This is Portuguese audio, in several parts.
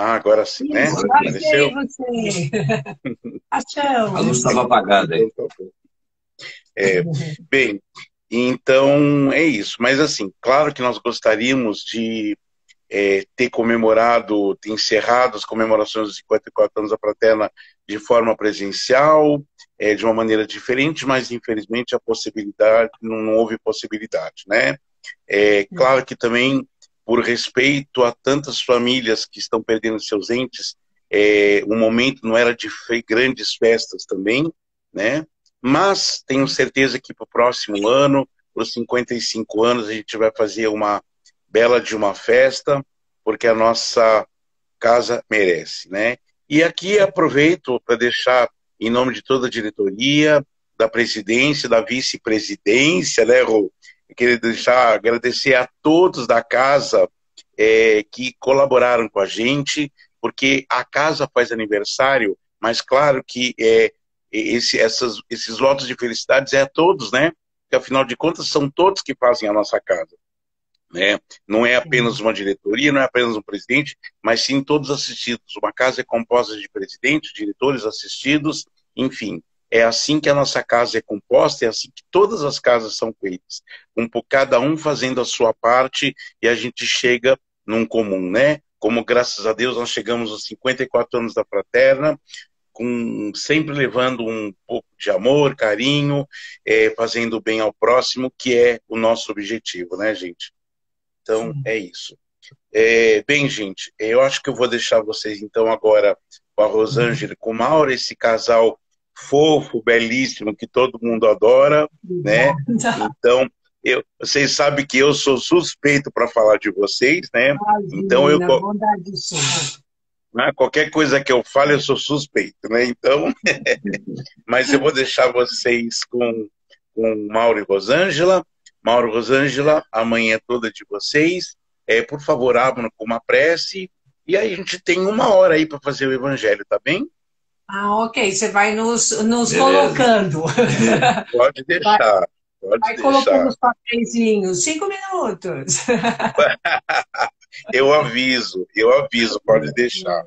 Ah, agora sim, né? Isso, achei Apareceu? você. A luz Achamos. estava apagada aí. Então, tá bom. É, bem, então é isso. Mas assim, claro que nós gostaríamos de ter comemorado, ter encerrado as comemorações dos 54 anos da Fraterna de forma presencial, de uma maneira diferente, mas infelizmente a possibilidade, não houve possibilidade, né? É claro que também, por respeito a tantas famílias que estão perdendo seus entes, o momento não era de grandes festas também, né? Mas tenho certeza que para o próximo ano, para os 55 anos, a gente vai fazer uma bela de uma festa, porque a nossa casa merece, né? E aqui aproveito para deixar, em nome de toda a diretoria, da presidência, da vice-presidência, né, Rô? Eu queria deixar, agradecer a todos da casa que colaboraram com a gente, porque a casa faz aniversário, mas claro que esses votos de felicidades é a todos, né? Porque afinal de contas são todos que fazem a nossa casa, né? Não é apenas uma diretoria, não é apenas um presidente, mas sim todos assistidos. Uma casa é composta de presidentes, diretores assistidos, enfim. É assim que a nossa casa é composta, é assim que todas as casas são feitas. Cada um fazendo a sua parte e a gente chega num comum, né? Como, graças a Deus, nós chegamos aos 54 anos da Fraterna, sempre levando um pouco de amor, carinho, fazendo bem ao próximo, que é o nosso objetivo, né, gente? Então, Sim. é isso. Bem, gente, eu acho que eu vou deixar vocês, então, agora com a Rosângela e com o Mauro, esse casal fofo, belíssimo, que todo mundo adora, né? Obrigada. Então, vocês sabem que eu sou suspeito para falar de vocês, né? Então, Imagina, bondade sua. qualquer coisa que eu fale, eu sou suspeito, né? Então, mas eu vou deixar vocês com Mauro e Rosângela. Mauro e Rosângela, amanhã é toda de vocês. Por favor, abram com uma prece. E aí a gente tem uma hora aí para fazer o evangelho, tá bem? Ah, ok, você vai nos Beleza. colocando. Pode Vai, deixar, pode vai colocando deixar. os papeizinhos. 5 minutos. Eu aviso, pode deixar,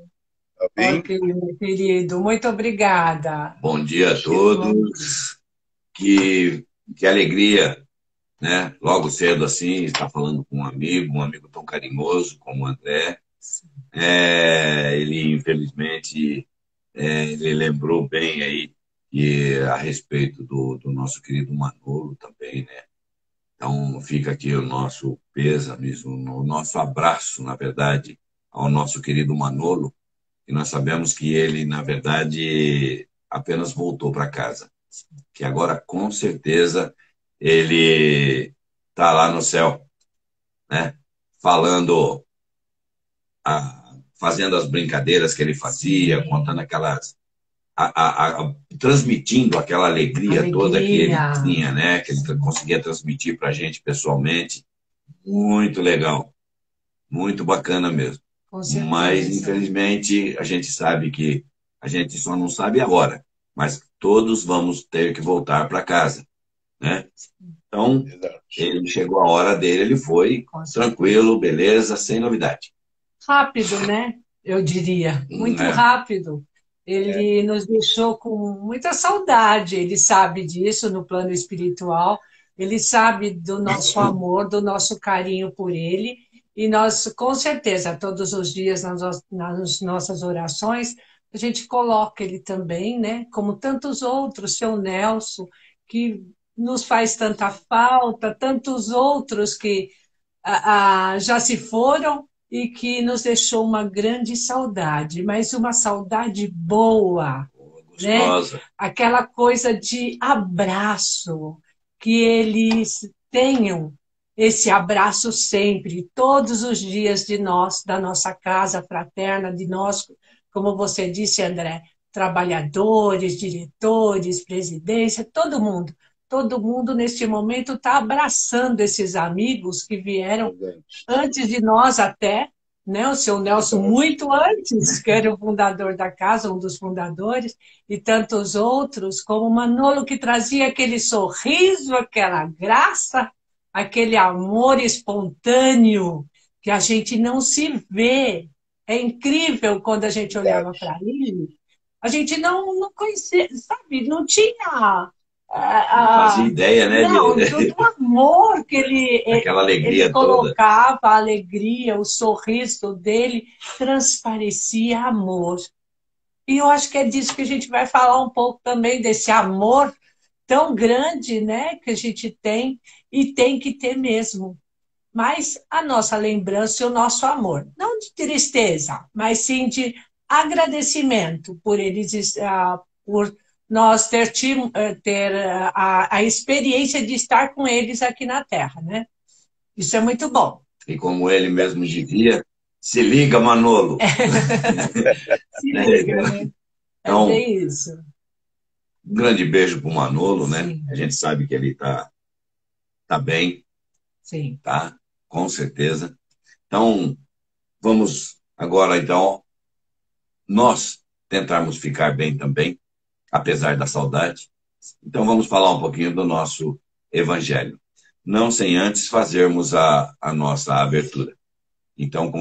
tá bem? Ok, meu querido, muito obrigada. Bom dia a Chegou. todos. Que alegria, né? Logo cedo assim, estar falando com um amigo tão carinhoso como o André. Ele, infelizmente, ele lembrou bem aí a respeito do nosso querido Manolo também, né? Então, fica aqui o nosso pêsame, o nosso abraço, na verdade, ao nosso querido Manolo, e nós sabemos que ele, na verdade, apenas voltou para casa. Que agora, com certeza, ele está lá no céu, né? Falando, fazendo as brincadeiras que ele fazia, contando aquelas. Transmitindo aquela alegria toda que ele Alegria, tinha, né? Que ele conseguia transmitir para a gente pessoalmente. Muito legal, muito bacana mesmo. com Mas, certeza. infelizmente, a gente sabe que a gente só não sabe agora, mas todos vamos ter que voltar para casa, né? Então, Verdade. ele chegou a hora dele, ele foi Com certeza. tranquilo, beleza, sem novidade. Rápido, né? Eu diria, muito É, rápido. É, Ele nos deixou com muita saudade, ele sabe disso no plano espiritual, ele sabe do nosso amor, do nosso carinho por ele, e nós, com certeza, todos os dias nas nossas orações, a gente coloca ele também, né? Como tantos outros, seu Nelson, que nos faz tanta falta, tantos outros que já se foram e que nos deixou uma grande saudade, mas uma saudade boa, né? gostosa. Aquela coisa de abraço, que eles tenham esse abraço sempre, todos os dias de nós, da nossa casa fraterna, de nós, como você disse, André, trabalhadores, diretores, presidência, todo mundo neste momento está abraçando esses amigos que vieram verdade, antes de nós até, né? O seu Nelson verdade. muito antes, que era o fundador da casa, um dos fundadores, e tantos outros, como o Manolo, que trazia aquele sorriso, aquela graça, aquele amor espontâneo que a gente não se vê É incrível quando a gente olhava para ele, a gente não conhecia, sabe, não tinha Não fazia a, ideia, né? não, do amor que Aquela ele alegria toda. colocava, a alegria, o sorriso dele transparecia amor. E eu acho que é disso que a gente vai falar um pouco também, desse amor tão grande, né, que a gente tem e tem que ter mesmo. Mas a nossa lembrança e o nosso amor, não de tristeza, mas sim de agradecimento por eles, por nós ter a experiência de estar com eles aqui na Terra, né? Isso é muito bom. E como ele mesmo dizia, se liga, Manolo. Se liga, né? É Então, bem isso. um grande beijo para o Manolo, né? Sim, A gente sabe que ele tá bem, sim. tá? Com certeza. Então, vamos agora, então, nós tentarmos ficar bem também, apesar da saudade. Então, vamos falar um pouquinho do nosso evangelho. Não sem antes fazermos a nossa abertura. Então,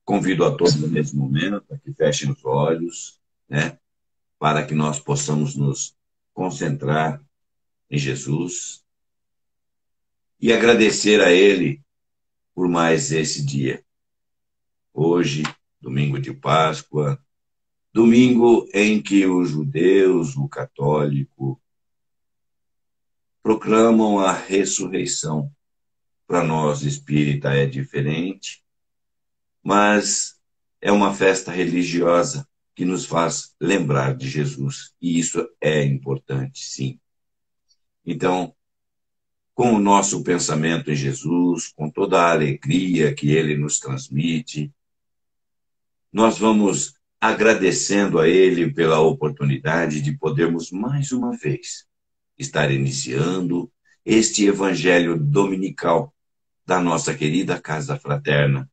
convido a todos nesse momento a que fechem os olhos, né? Para que nós possamos nos concentrar em Jesus e agradecer a Ele por mais esse dia. Hoje, domingo de Páscoa, domingo em que os judeus, o católico, proclamam a ressurreição. Para nós, espírita, é diferente, mas é uma festa religiosa que nos faz lembrar de Jesus. E isso é importante, sim. Então, com o nosso pensamento em Jesus, com toda a alegria que ele nos transmite, nós vamos agradecendo a ele pela oportunidade de podermos mais uma vez estar iniciando este evangelho dominical da nossa querida Casa Fraterna,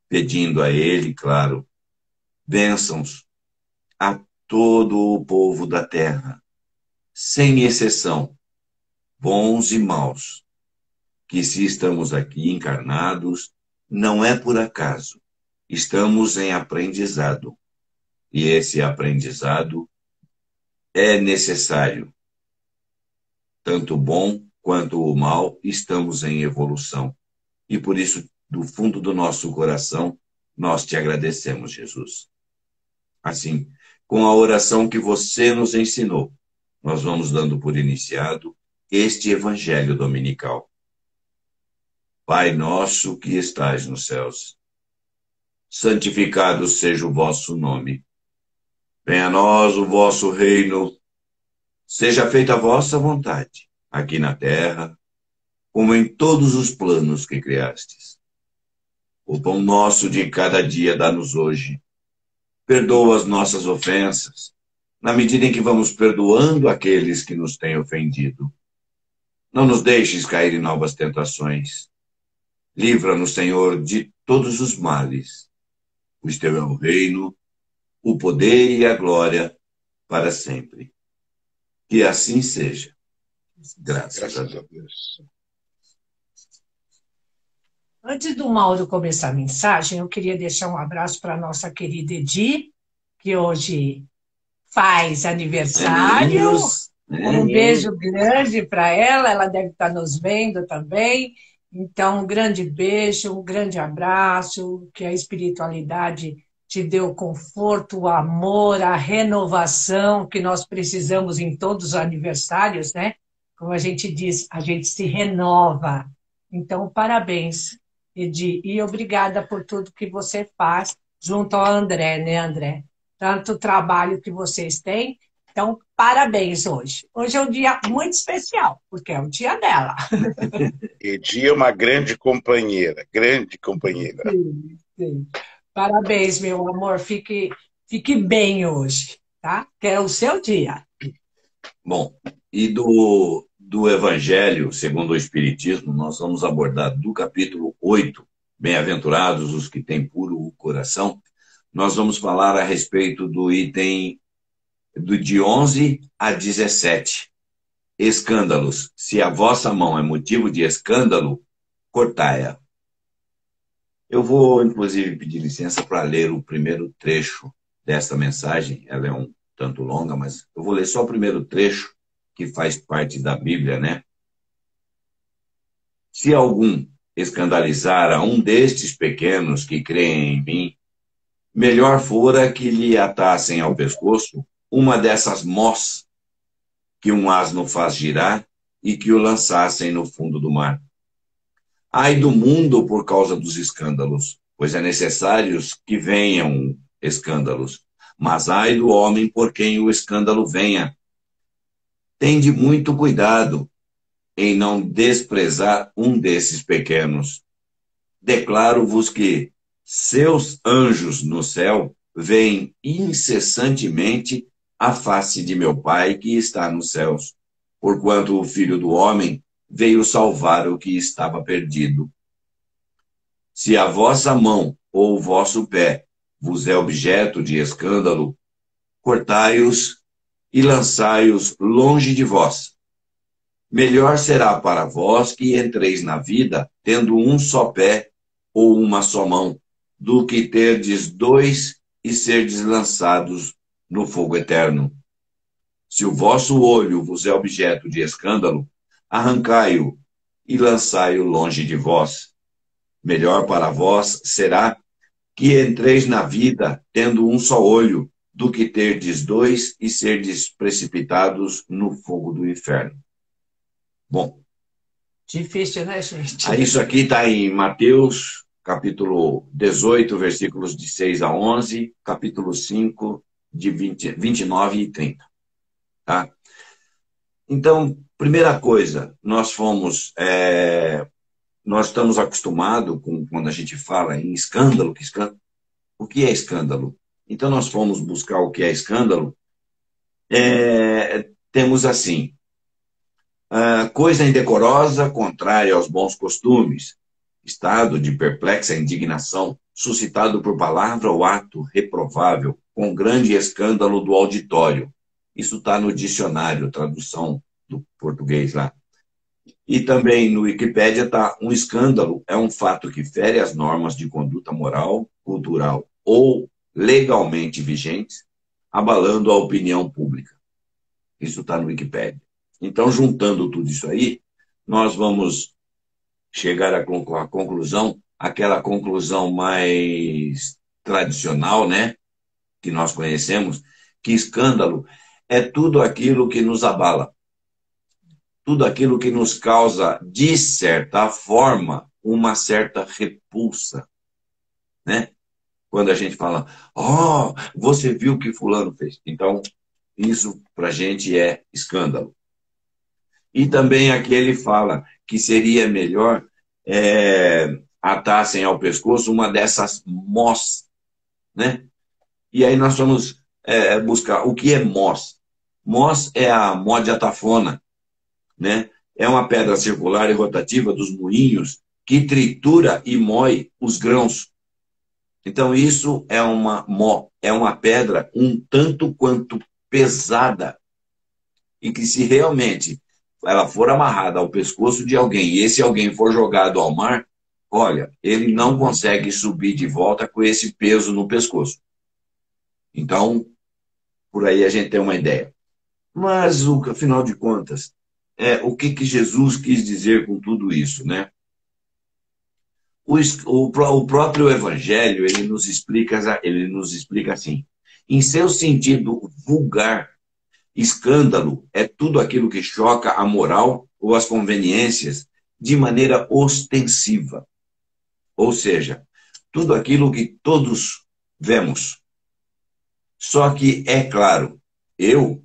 pedindo a ele, claro, bênçãos a todo o povo da terra, sem exceção, bons e maus, que se estamos aqui encarnados, não é por acaso. Estamos em aprendizado. E esse aprendizado é necessário. Tanto o bom quanto o mal, estamos em evolução. E por isso, do fundo do nosso coração, nós te agradecemos, Jesus. Assim, com a oração que você nos ensinou, nós vamos dando por iniciado este evangelho dominical. Pai nosso que estais nos céus, santificado seja o vosso nome. Venha a nós o vosso reino, seja feita a vossa vontade, aqui na terra, como em todos os planos que criastes. O pão nosso de cada dia dá-nos hoje. Perdoa as nossas ofensas, na medida em que vamos perdoando aqueles que nos têm ofendido. Não nos deixes cair em novas tentações. Livra-nos, Senhor, de todos os males. Pois teu é o reino, o poder e a glória para sempre. Que assim seja. Graças a Deus. Antes do Mauro começar a mensagem, eu queria deixar um abraço para a nossa querida Edi, que hoje faz aniversário. Um beijo grande para ela, ela deve estar nos vendo também. Então, um grande beijo, um grande abraço, que a espiritualidade te dê o conforto, o amor, a renovação que nós precisamos em todos os aniversários, né? Como a gente diz, a gente se renova. Então, parabéns, Edi, e obrigada por tudo que você faz junto ao André, né, André? Tanto trabalho que vocês têm. Então, parabéns hoje. Hoje é um dia muito especial, porque é o dia dela. Edi é uma grande companheira, grande companheira. Sim, sim. Parabéns, meu amor. Fique bem hoje, tá? Que é o seu dia. Bom, e do Evangelho segundo o Espiritismo, nós vamos abordar do capítulo 8, Bem-aventurados os que têm puro coração. Nós vamos falar a respeito do item de 11 a 17. Escândalos. Se a vossa mão é motivo de escândalo, cortai-a. Eu vou, inclusive, pedir licença para ler o primeiro trecho desta mensagem. Ela é um tanto longa, mas eu vou ler só o primeiro trecho, que faz parte da Bíblia, né? Se algum escandalizar a um destes pequenos que creem em mim, melhor fora que lhe atassem ao pescoço uma dessas mós que um asno faz girar e que o lançassem no fundo do mar. Ai do mundo por causa dos escândalos, pois é necessário que venham escândalos. Mas ai do homem por quem o escândalo venha. Tende muito cuidado em não desprezar um desses pequenos. Declaro-vos que seus anjos no céu veem incessantemente a face de meu Pai que está nos céus, porquanto o Filho do Homem veio salvar o que estava perdido. Se a vossa mão ou o vosso pé vos é objeto de escândalo, cortai-os e lançai-os longe de vós. Melhor será para vós que entreis na vida tendo um só pé ou uma só mão, do que terdes dois e serdes lançados no fogo eterno. Se o vosso olho vos é objeto de escândalo, arrancai-o e lançai-o longe de vós. Melhor para vós será que entreis na vida tendo um só olho, do que terdes dois e serdes precipitados no fogo do inferno. Bom, Difícil, né, gente? isso aqui está em Mateus, capítulo 18, versículos de 6 a 11, capítulo 5, de 29 e 30. Tá? Então, primeira coisa, nós estamos acostumados com quando a gente fala em escândalo, o que é escândalo? Então, nós fomos buscar o que é escândalo, temos assim, coisa indecorosa, contrária aos bons costumes, estado de perplexa indignação, suscitado por palavra ou ato reprovável, com grande escândalo do auditório. Isso está no dicionário, tradução do português lá. E também no Wikipédia está: um escândalo é um fato que fere as normas de conduta moral, cultural ou legalmente vigentes, abalando a opinião pública. Isso está no Wikipédia. Então, juntando tudo isso aí, nós vamos chegar à conclusão, aquela conclusão mais tradicional, né, que nós conhecemos, que escândalo é tudo aquilo que nos abala, tudo aquilo que nos causa, de certa forma, uma certa repulsa, né? Quando a gente fala, você viu o que fulano fez. Então, isso para a gente é escândalo. E também aqui ele fala que seria melhor atassem ao pescoço uma dessas mós, né? E aí nós vamos buscar o que é mós. Mós é a mó de atafona, né? É uma pedra circular e rotativa dos moinhos que tritura e moe os grãos. Então isso é uma mó, é uma pedra um tanto quanto pesada, e que se realmente ela for amarrada ao pescoço de alguém e esse alguém for jogado ao mar, olha, ele não consegue subir de volta com esse peso no pescoço. Então, por aí a gente tem uma ideia. Mas, afinal de contas, o que Jesus quis dizer com tudo isso, né? O próprio Evangelho, ele nos explica assim: em seu sentido vulgar, escândalo é tudo aquilo que choca a moral ou as conveniências de maneira ostensiva. Ou seja, tudo aquilo que todos vemos. Só que, é claro, eu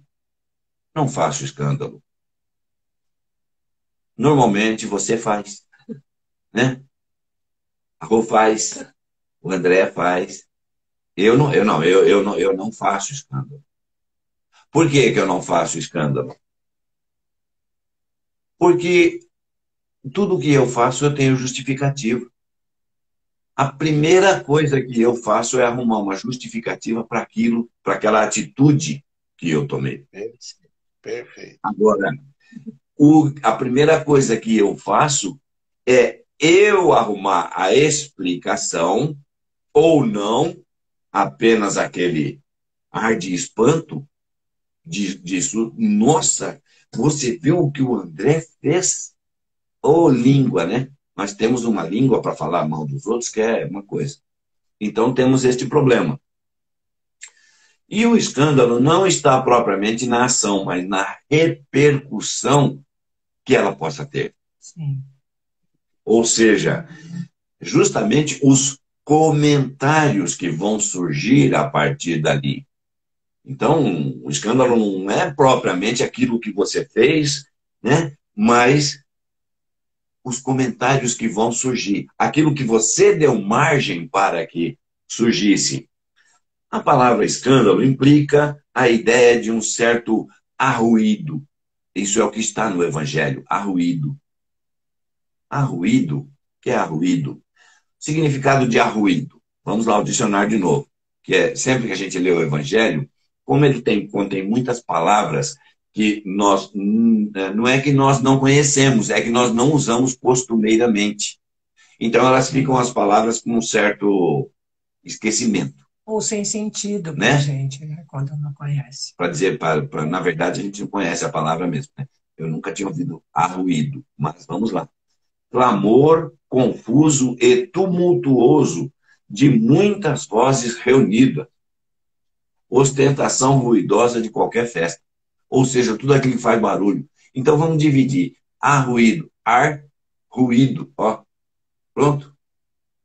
não faço escândalo. Normalmente você faz, né? A Rô faz, o André faz. Eu não faço escândalo. Por que eu não faço escândalo? Porque tudo que eu faço eu tenho justificativa. A primeira coisa que eu faço é arrumar uma justificativa para aquilo, para aquela atitude que eu tomei. Perfeito. Agora, a primeira coisa que eu faço é eu arrumar a explicação, ou não, apenas aquele ar de espanto, disso, nossa, você viu o que o André fez? Ô, língua, né? Nós temos uma língua para falar mal dos outros, que é uma coisa. Então, temos este problema. E o escândalo não está propriamente na ação, mas na repercussão que ela possa ter. Sim. Ou seja, justamente os comentários que vão surgir a partir dali. Então, o escândalo não é propriamente aquilo que você fez, né? Mas os comentários que vão surgir, aquilo que você deu margem para que surgisse. A palavra escândalo implica a ideia de um certo arruído. Isso é o que está no Evangelho, arruído. Arruído, o que é arruído? Significado de arruído. Vamos lá ao dicionário de novo, que é sempre que a gente lê o Evangelho, como ele contém muitas palavras que nós, não é que nós não conhecemos, é que nós não usamos costumeiramente. Então elas ficam as palavras com um certo esquecimento. Ou sem sentido para né? a gente, né? Quando não conhece. Para dizer, na verdade, a gente não conhece a palavra mesmo. Né? Eu nunca tinha ouvido arruído, mas vamos lá. Clamor confuso e tumultuoso de muitas vozes reunidas. Ostentação ruidosa de qualquer festa. Ou seja, tudo aquilo que faz barulho. Então vamos dividir. Arruído, ar, ruído. Ó. Pronto?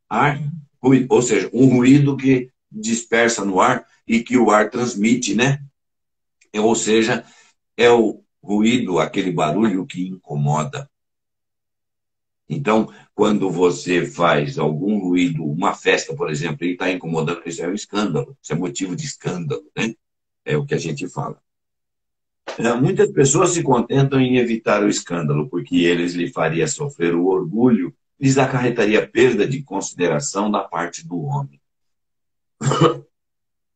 Ar, ruído. Ou seja, um ruído que dispersa no ar e que o ar transmite, né? Ou seja, é o ruído, aquele barulho que incomoda. Então, quando você faz algum ruído, uma festa, por exemplo, e está incomodando, isso é um escândalo, isso é motivo de escândalo, né? É o que a gente fala. Muitas pessoas se contentam em evitar o escândalo, porque eles lhe faria sofrer o orgulho, lhes acarretaria perda de consideração da parte do homem.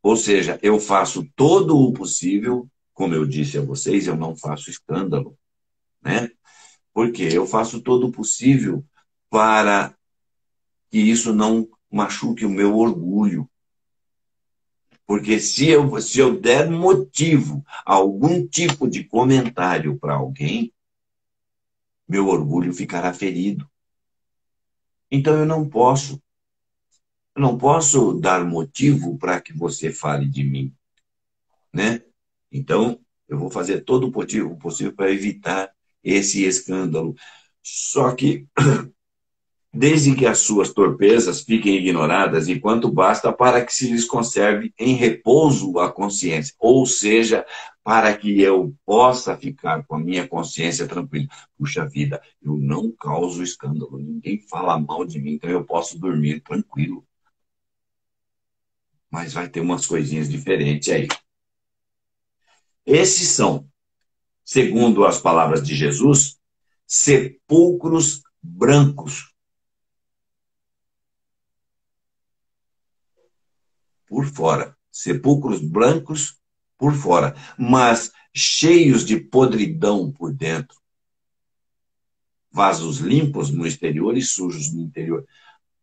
Ou seja, eu faço todo o possível, como eu disse a vocês, eu não faço escândalo, né? Porque eu faço todo o possível para que isso não machuque o meu orgulho. Porque se eu der motivo a algum tipo de comentário para alguém, meu orgulho ficará ferido. Então eu não posso dar motivo para que você fale de mim, né? Então eu vou fazer todo o possível para evitar esse escândalo. Só que desde que as suas torpezas fiquem ignoradas, enquanto basta para que se lhes conserve em repouso a consciência, ou seja, para que eu possa ficar com a minha consciência tranquila. Puxa vida, eu não causo escândalo, ninguém fala mal de mim, então eu posso dormir tranquilo. Mas vai ter umas coisinhas diferentes aí. Esses são, segundo as palavras de Jesus, sepulcros brancos. Por fora. Sepulcros brancos por fora, mas cheios de podridão por dentro. Vasos limpos no exterior e sujos no interior.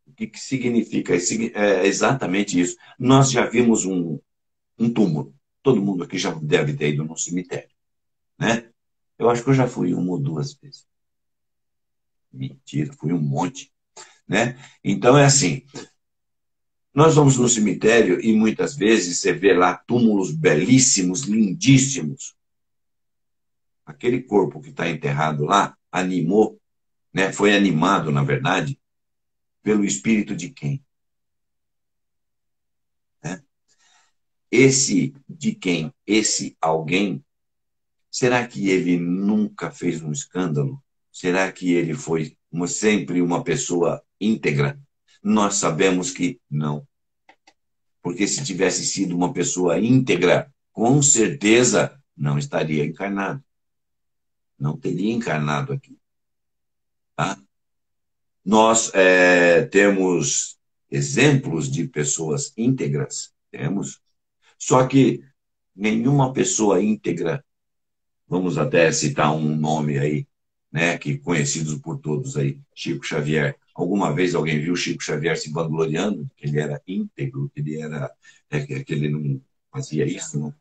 O que significa? É exatamente isso. Nós já vimos um túmulo. Todo mundo aqui já deve ter ido num cemitério, né? Eu acho que eu já fui uma ou duas vezes. Mentira, fui um monte, né? Então é assim, nós vamos no cemitério e muitas vezes você vê lá túmulos belíssimos, lindíssimos. Aquele corpo que está enterrado lá animou, né? Foi animado, na verdade, pelo espírito de quem? Né? Esse de quem? Esse alguém, será que ele nunca fez um escândalo? Será que ele foi sempre uma pessoa íntegra? Nós sabemos que não. Porque se tivesse sido uma pessoa íntegra, com certeza não estaria encarnado. Não teria encarnado aqui. Tá? Nós temos exemplos de pessoas íntegras, temos. Só que nenhuma pessoa íntegra, vamos até citar um nome aí, né, que conhecidos por todos aí, Chico Xavier. Alguma vez alguém viu Chico Xavier se vangloriando que ele era íntegro, que ele era, que ele não fazia isso, não?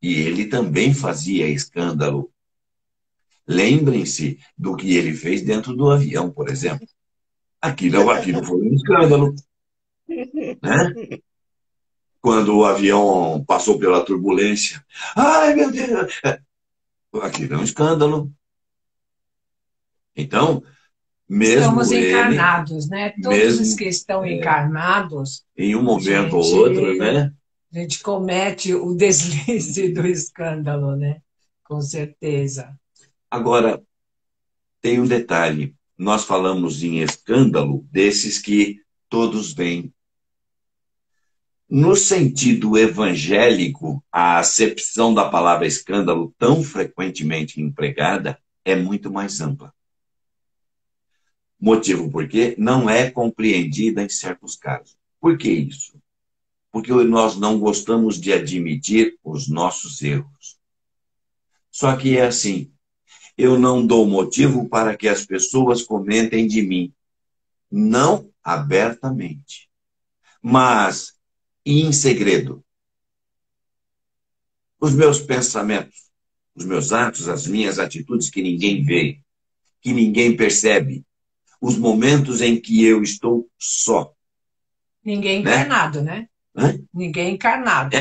E ele também fazia escândalo. Lembrem-se do que ele fez dentro do avião, por exemplo. Aquilo foi um escândalo, né? Quando o avião passou pela turbulência. Ai, meu Deus! Aquilo é um escândalo. Então, mesmo estamos ele, encarnados, né? Todos os mesmo que estão encarnados, em um a momento ou outro, né? gente comete o deslize do escândalo, né? Com certeza. Agora, tem um detalhe. Nós falamos em escândalo desses que todos veem. No sentido evangélico, a acepção da palavra escândalo, tão frequentemente empregada, é muito mais ampla. Motivo porque não é compreendida em certos casos. Por que isso? Porque nós não gostamos de admitir os nossos erros. Só que é assim, eu não dou motivo para que as pessoas comentem de mim, não abertamente, mas em segredo. Os meus pensamentos, os meus atos, as minhas atitudes que ninguém vê, que ninguém percebe, os momentos em que eu estou só. Ninguém Né? encarnado, né? Hã? Ninguém encarnado.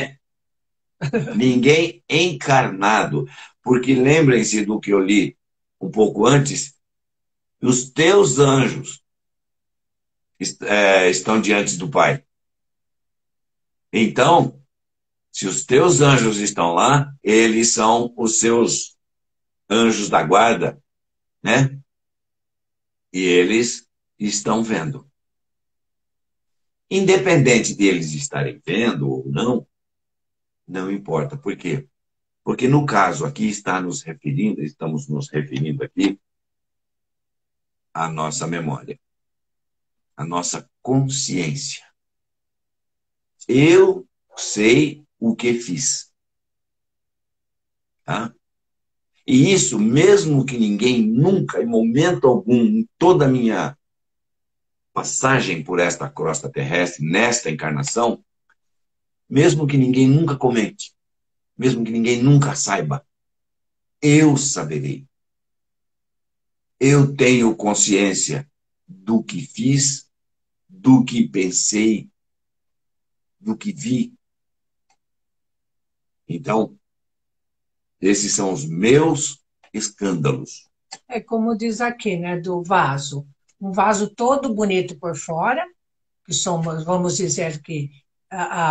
Ninguém encarnado. Porque lembrem-se do que eu li um pouco antes, os teus anjos estão diante do Pai. Então, se os teus anjos estão lá, eles são os seus anjos da guarda, né? E eles estão vendo. Independente deles estarem vendo ou não, não importa. Por quê? Porque no caso aqui estamos nos referindo aqui à nossa memória, à nossa consciência. Eu sei o que fiz. Tá? E isso, mesmo que ninguém nunca, em momento algum, em toda a minha passagem por esta crosta terrestre, nesta encarnação, mesmo que ninguém nunca comente, mesmo que ninguém nunca saiba, eu saberei. Eu tenho consciência do que fiz, do que pensei, do que vi. Então, esses são os meus escândalos. É como diz aqui, né? Do vaso. Um vaso todo bonito por fora, que somos, vamos dizer que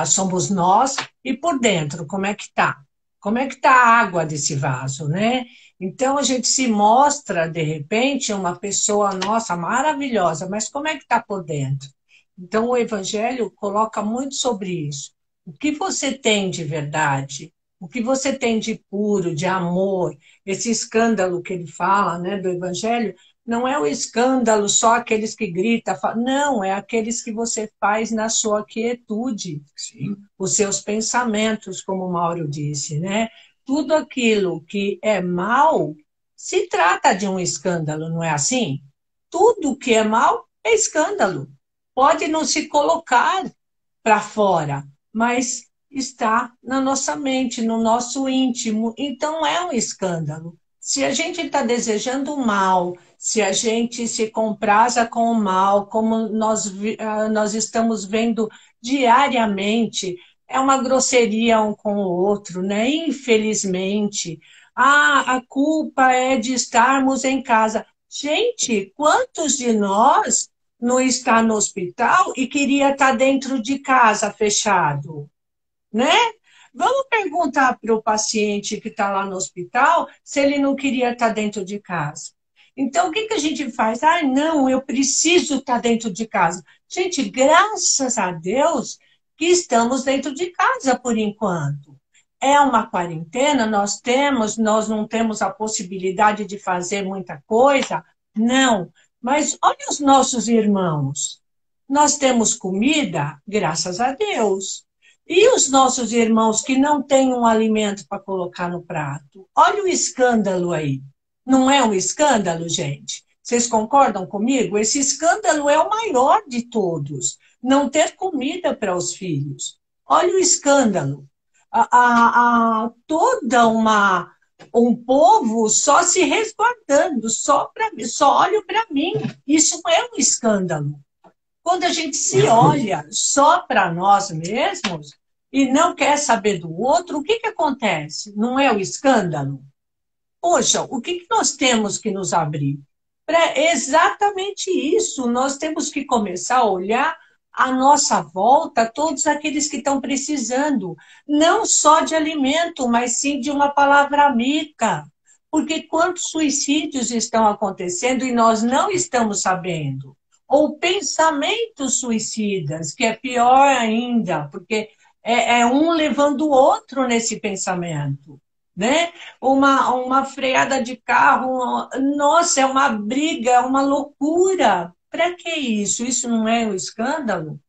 somos nós, e por dentro, como é que está? Como é que está a água desse vaso, né? Então a gente se mostra, de repente, uma pessoa, nossa, maravilhosa, mas como é que está por dentro? Então o Evangelho coloca muito sobre isso. O que você tem de verdade? O que você tem de puro, de amor? Esse escândalo que ele fala, né, do Evangelho, não é o escândalo só aqueles que gritam, não, é aqueles que você faz na sua quietude. Sim. Os seus pensamentos, como o Mauro disse, né? Tudo aquilo que é mal se trata de um escândalo, não é assim? Tudo que é mal é escândalo. Pode não se colocar para fora, mas está na nossa mente, no nosso íntimo. Então é um escândalo. Se a gente está desejando o mal, se a gente se comprasa com o mal, como nós estamos vendo diariamente, é uma grosseria um com o outro, né? Infelizmente. A culpa é de estarmos em casa. Gente, quantos de nós não está no hospital e queria estar dentro de casa, fechado, né? Vamos perguntar para o paciente que está lá no hospital se ele não queria estar dentro de casa. Então, o que a gente faz? Ah, não, eu preciso estar dentro de casa. Gente, graças a Deus que estamos dentro de casa por enquanto. É uma quarentena, nós não temos a possibilidade de fazer muita coisa? Não. Mas olha os nossos irmãos. Nós temos comida, graças a Deus. E os nossos irmãos que não têm um alimento para colocar no prato? Olha o escândalo aí. Não é um escândalo, gente? Vocês concordam comigo? Esse escândalo é o maior de todos. Não ter comida para os filhos. Olha o escândalo. Toda um povo só se resguardando, só olha para mim. Isso é um escândalo. Quando a gente se olha só para nós mesmos e não quer saber do outro, o que acontece? Não é o escândalo? Poxa, o que nós temos que nos abrir? Para exatamente isso, nós temos que começar a olhar à nossa volta todos aqueles que estão precisando, não só de alimento, mas sim de uma palavra amiga. Porque quantos suicídios estão acontecendo e nós não estamos sabendo? Ou pensamentos suicidas, que é pior ainda, porque é um levando o outro nesse pensamento. Né? Uma freada de carro, nossa, é uma briga, é uma loucura. Para que isso? Isso não é um escândalo?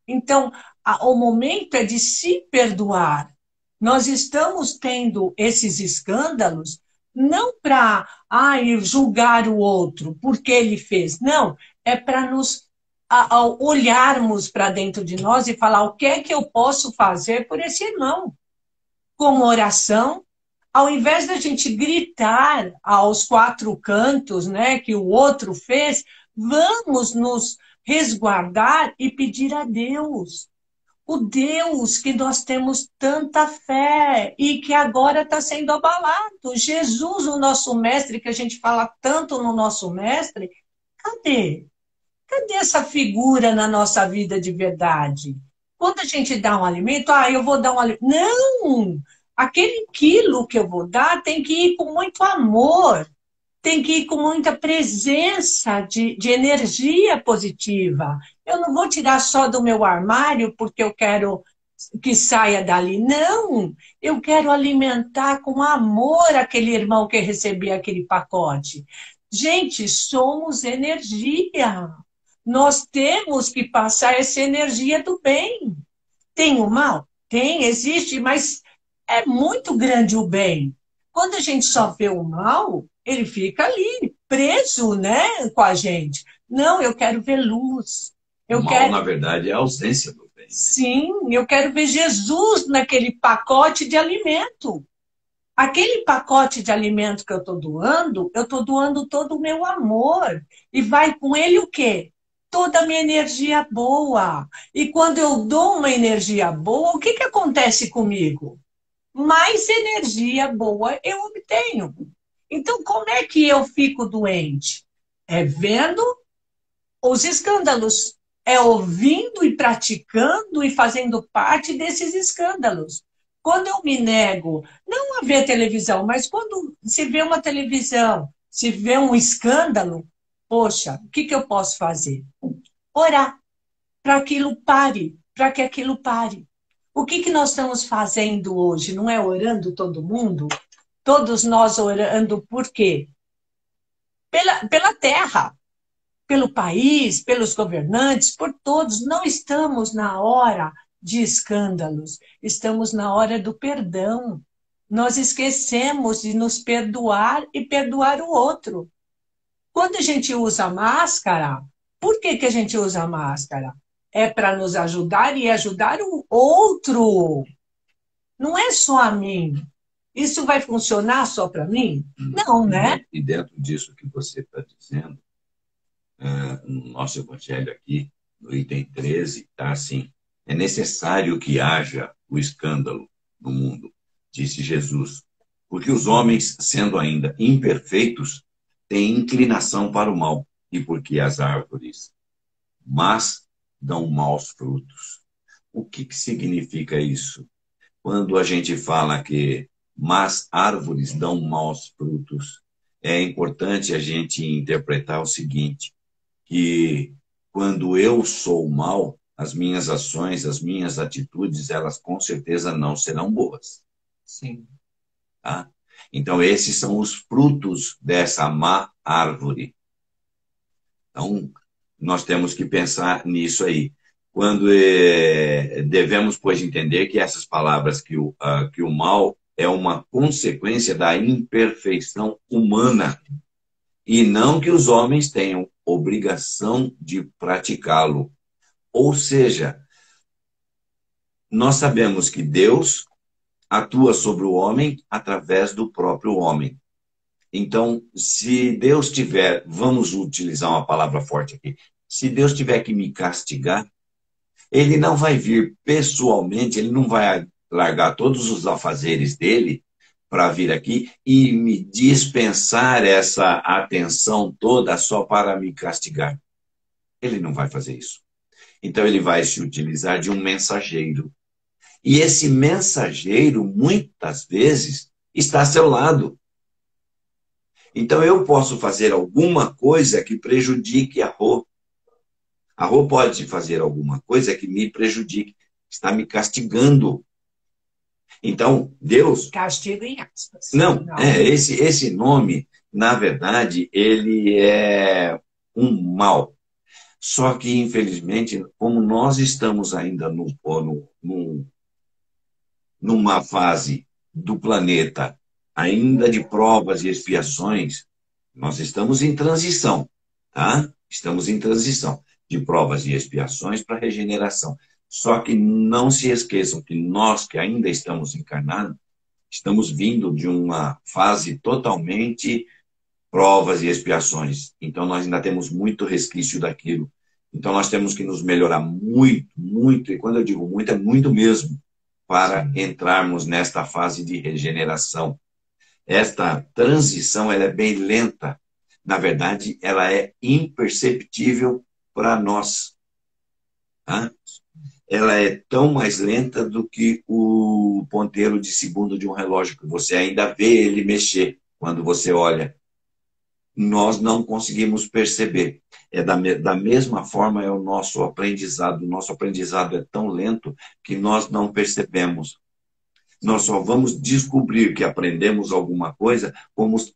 Então, o momento é de se perdoar. Nós estamos tendo esses escândalos não para julgar o outro porque ele fez, não, é para nos olharmos para dentro de nós e falar o que é que eu posso fazer por esse irmão, com oração. Ao invés da gente gritar aos quatro cantos, né, que o outro fez, vamos nos resguardar e pedir a Deus. O Deus que nós temos tanta fé e que agora está sendo abalado. Jesus, o nosso mestre, que a gente fala tanto no nosso mestre, cadê? Cadê essa figura na nossa vida de verdade? Quando a gente dá um alimento, eu vou dar um alimento. Não! Aquele quilo que eu vou dar tem que ir com muito amor, tem que ir com muita presença de energia positiva. Eu não vou tirar só do meu armário porque eu quero que saia dali. Não! Eu quero alimentar com amor aquele irmão que recebeu aquele pacote. Gente, somos energia. Nós temos que passar essa energia do bem. Tem o mal? Tem, existe, mas é muito grande o bem. Quando a gente só vê o mal, ele fica ali, preso, né, com a gente. Não, eu quero ver luz. O mal, na verdade, é a ausência do bem. Sim, eu quero ver Jesus naquele pacote de alimento. Aquele pacote de alimento que eu estou doando todo o meu amor. E vai com ele o quê? Toda a minha energia boa. E quando eu dou uma energia boa, o que acontece comigo? Mais energia boa eu obtenho. Então, como é que eu fico doente? É vendo os escândalos. É ouvindo e praticando e fazendo parte desses escândalos. Quando eu me nego, não a ver televisão, mas quando se vê uma televisão, se vê um escândalo, poxa, o que eu posso fazer? Orar para aquilo pare, para que aquilo pare. O que nós estamos fazendo hoje? Não é orando todo mundo? Todos nós orando por quê? Pela terra, pelo país, pelos governantes, por todos. Não estamos na hora de escândalos, estamos na hora do perdão. Nós esquecemos de nos perdoar e perdoar o outro. Quando a gente usa máscara, por que a gente usa máscara? É para nos ajudar e ajudar o outro. Não é só a mim. Isso vai funcionar só para mim? Não, né? E dentro disso que você está dizendo, no nosso evangelho aqui, no item 13, está assim: é necessário que haja o escândalo no mundo, disse Jesus, porque os homens, sendo ainda imperfeitos, têm inclinação para o mal, e porque as árvores mas dão maus frutos. O que significa isso? Quando a gente fala que más árvores dão maus frutos, é importante a gente interpretar o seguinte, que quando eu sou mal, as minhas ações, as minhas atitudes, elas com certeza não serão boas. Sim. Tá? Então, esses são os frutos dessa má árvore. Então, nós temos que pensar nisso aí. Quando devemos, pois, entender que essas palavras que o mal é uma consequência da imperfeição humana. E não que os homens tenham obrigação de praticá-lo. Ou seja, nós sabemos que Deus atua sobre o homem através do próprio homem. Então, se Deus tiver, vamos utilizar uma palavra forte aqui, se Deus tiver que me castigar, ele não vai vir pessoalmente, ele não vai largar todos os afazeres dele para vir aqui e me dispensar essa atenção toda só para me castigar. Ele não vai fazer isso. Então ele vai se utilizar de um mensageiro. E esse mensageiro, muitas vezes, está a seu lado. Então eu posso fazer alguma coisa que prejudique a Rô. A Rô pode fazer alguma coisa que me prejudique. Está me castigando. Então, Deus... Castigo em aspas. Não, esse nome, na verdade, ele é um mal. Só que, infelizmente, como nós estamos ainda numa fase do planeta ainda de provas e expiações, nós estamos em transição, tá? Estamos em transição de provas e expiações para regeneração. Só que não se esqueçam que nós que ainda estamos encarnados, estamos vindo de uma fase totalmente provas e expiações. Então nós ainda temos muito resquício daquilo. Então nós temos que nos melhorar muito, muito, e quando eu digo muito, é muito mesmo, para entrarmos nesta fase de regeneração. Esta transição ela é bem lenta. Na verdade, ela é imperceptível para nós. Tá? Ela é tão mais lenta do que o ponteiro de segundo de um relógio, que você ainda vê ele mexer quando você olha. Nós não conseguimos perceber. Da mesma forma é o nosso aprendizado. O nosso aprendizado é tão lento que nós não percebemos. Nós só vamos descobrir que aprendemos alguma coisa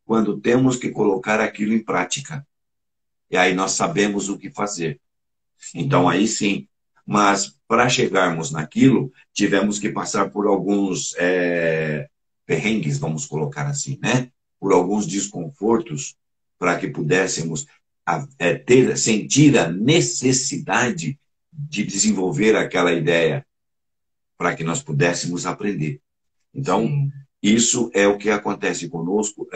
quando temos que colocar aquilo em prática. E aí nós sabemos o que fazer. Então aí sim. Mas para chegarmos naquilo, tivemos que passar por alguns perrengues, vamos colocar assim, né? Por alguns desconfortos, para que pudéssemos sentir a necessidade de desenvolver aquela ideia, para que nós pudéssemos aprender. Então, sim, isso é o que acontece conosco,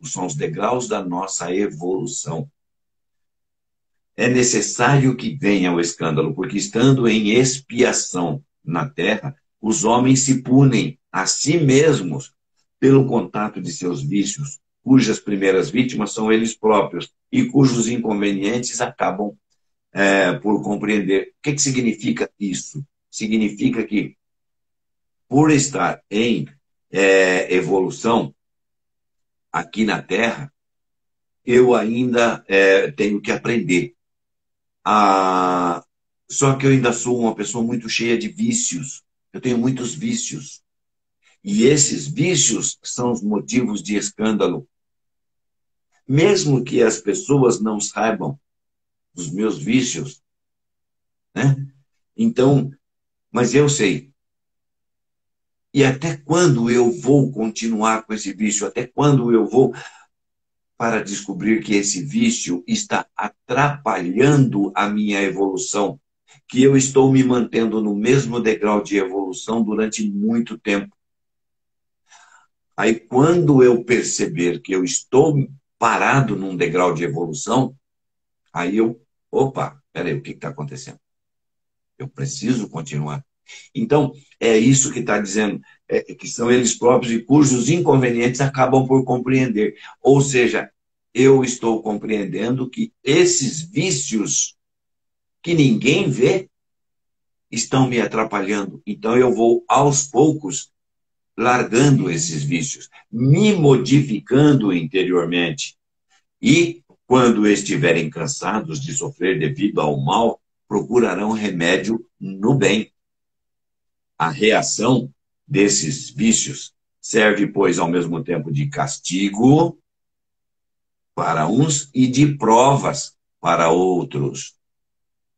são os degraus da nossa evolução. É necessário que venha o escândalo, porque estando em expiação na Terra, os homens se punem a si mesmos pelo contato de seus vícios, cujas primeiras vítimas são eles próprios e cujos inconvenientes acabam por compreender. O que significa isso? Significa que, por estar em evolução aqui na Terra, eu ainda tenho que aprender. Só que eu ainda sou uma pessoa muito cheia de vícios. Eu tenho muitos vícios. E esses vícios são os motivos de escândalo. Mesmo que as pessoas não saibam dos meus vícios, né? Então, mas eu sei. E até quando eu vou continuar com esse vício? Até quando eu vou para descobrir que esse vício está atrapalhando a minha evolução? Que eu estou me mantendo no mesmo degrau de evolução durante muito tempo. Aí, quando eu perceber que eu estou parado num degrau de evolução, aí peraí, o que está acontecendo? Eu preciso continuar. Então, é isso que está dizendo, que são eles próprios e cujos inconvenientes acabam por compreender. Ou seja, eu estou compreendendo que esses vícios que ninguém vê estão me atrapalhando. Então, eu vou, aos poucos, largando esses vícios, me modificando interiormente. E, quando estiverem cansados de sofrer devido ao mal, procurarão remédio no bem. A reação desses vícios serve, pois, ao mesmo tempo de castigo para uns e de provas para outros.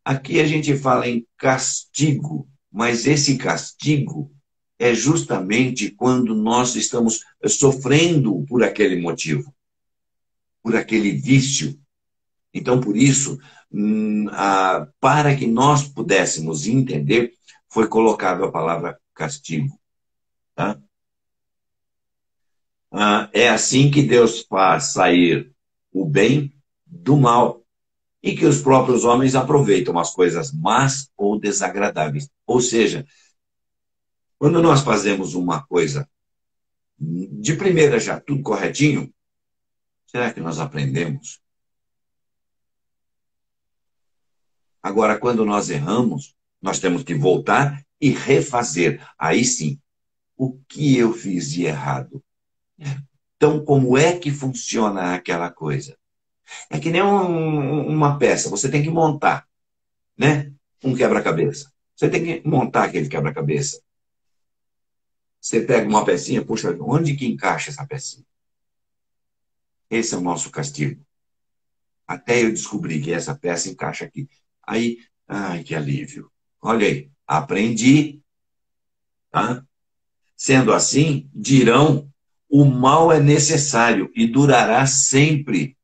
Aqui a gente fala em castigo, mas esse castigo é justamente quando nós estamos sofrendo por aquele motivo, por aquele vício. Então, por isso, para que nós pudéssemos entender, foi colocada a palavra castigo. Tá? É assim que Deus faz sair o bem do mal e que os próprios homens aproveitam as coisas más ou desagradáveis. Ou seja, quando nós fazemos uma coisa de primeira já tudo corretinho, será que nós aprendemos? Agora, quando nós erramos, nós temos que voltar e refazer. Aí sim, o que eu fiz de errado? Então, como é que funciona aquela coisa? É que nem uma peça, você tem que montar, né? Um quebra-cabeça. Você tem que montar aquele quebra-cabeça. Você pega uma pecinha, puxa, onde que encaixa essa pecinha? Esse é o nosso castigo. Até eu descobrir que essa peça encaixa aqui. Aí, ai, que alívio. Olha aí, aprendi. Tá? Sendo assim, dirão, o mal é necessário e durará sempre.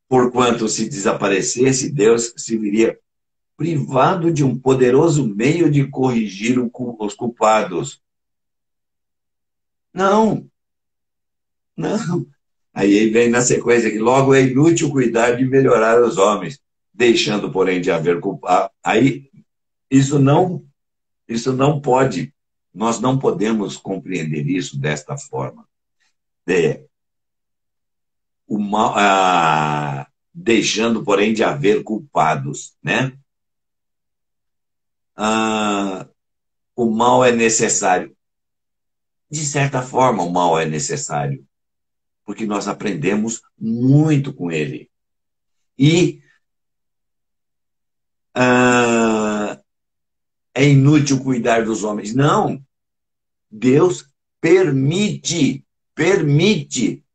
Porquanto, se desaparecesse, Deus se viria privado de um poderoso meio de corrigir os culpados. Não, não. Aí vem na sequência que logo é inútil cuidar de melhorar os homens, deixando, porém, de haver culpado. Aí, isso não pode, nós não podemos compreender isso desta forma. O mal, deixando, porém, de haver culpados, né? O mal é necessário. De certa forma, o mal é necessário, porque nós aprendemos muito com ele. E é inútil cuidar dos homens. Não. Deus permite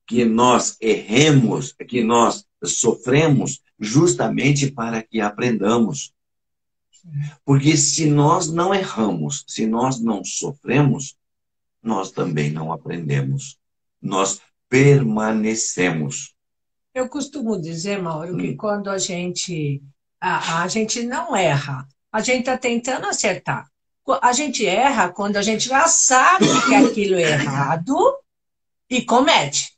que nós erremos, que nós sofremos, justamente para que aprendamos. Porque se nós não erramos, se nós não sofremos, nós também não aprendemos. Nós permanecemos. Eu costumo dizer, Mauro, que quando a gente não erra, a gente está tentando acertar. A gente erra quando a gente já sabe que aquilo é errado e comete.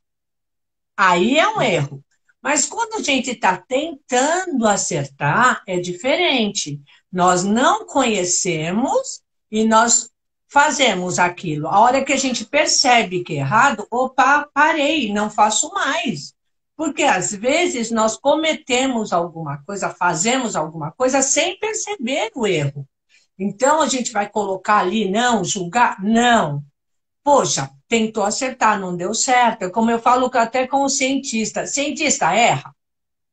Aí é um erro. Mas quando a gente está tentando acertar, é diferente. Nós não conhecemos e nós fazemos aquilo. A hora que a gente percebe que é errado, opa, parei, não faço mais. Porque às vezes nós cometemos alguma coisa, fazemos alguma coisa sem perceber o erro. Então a gente vai colocar ali, não, julgar? Não. Poxa, tentou acertar, não deu certo. Como eu falo até com o cientista. Cientista erra?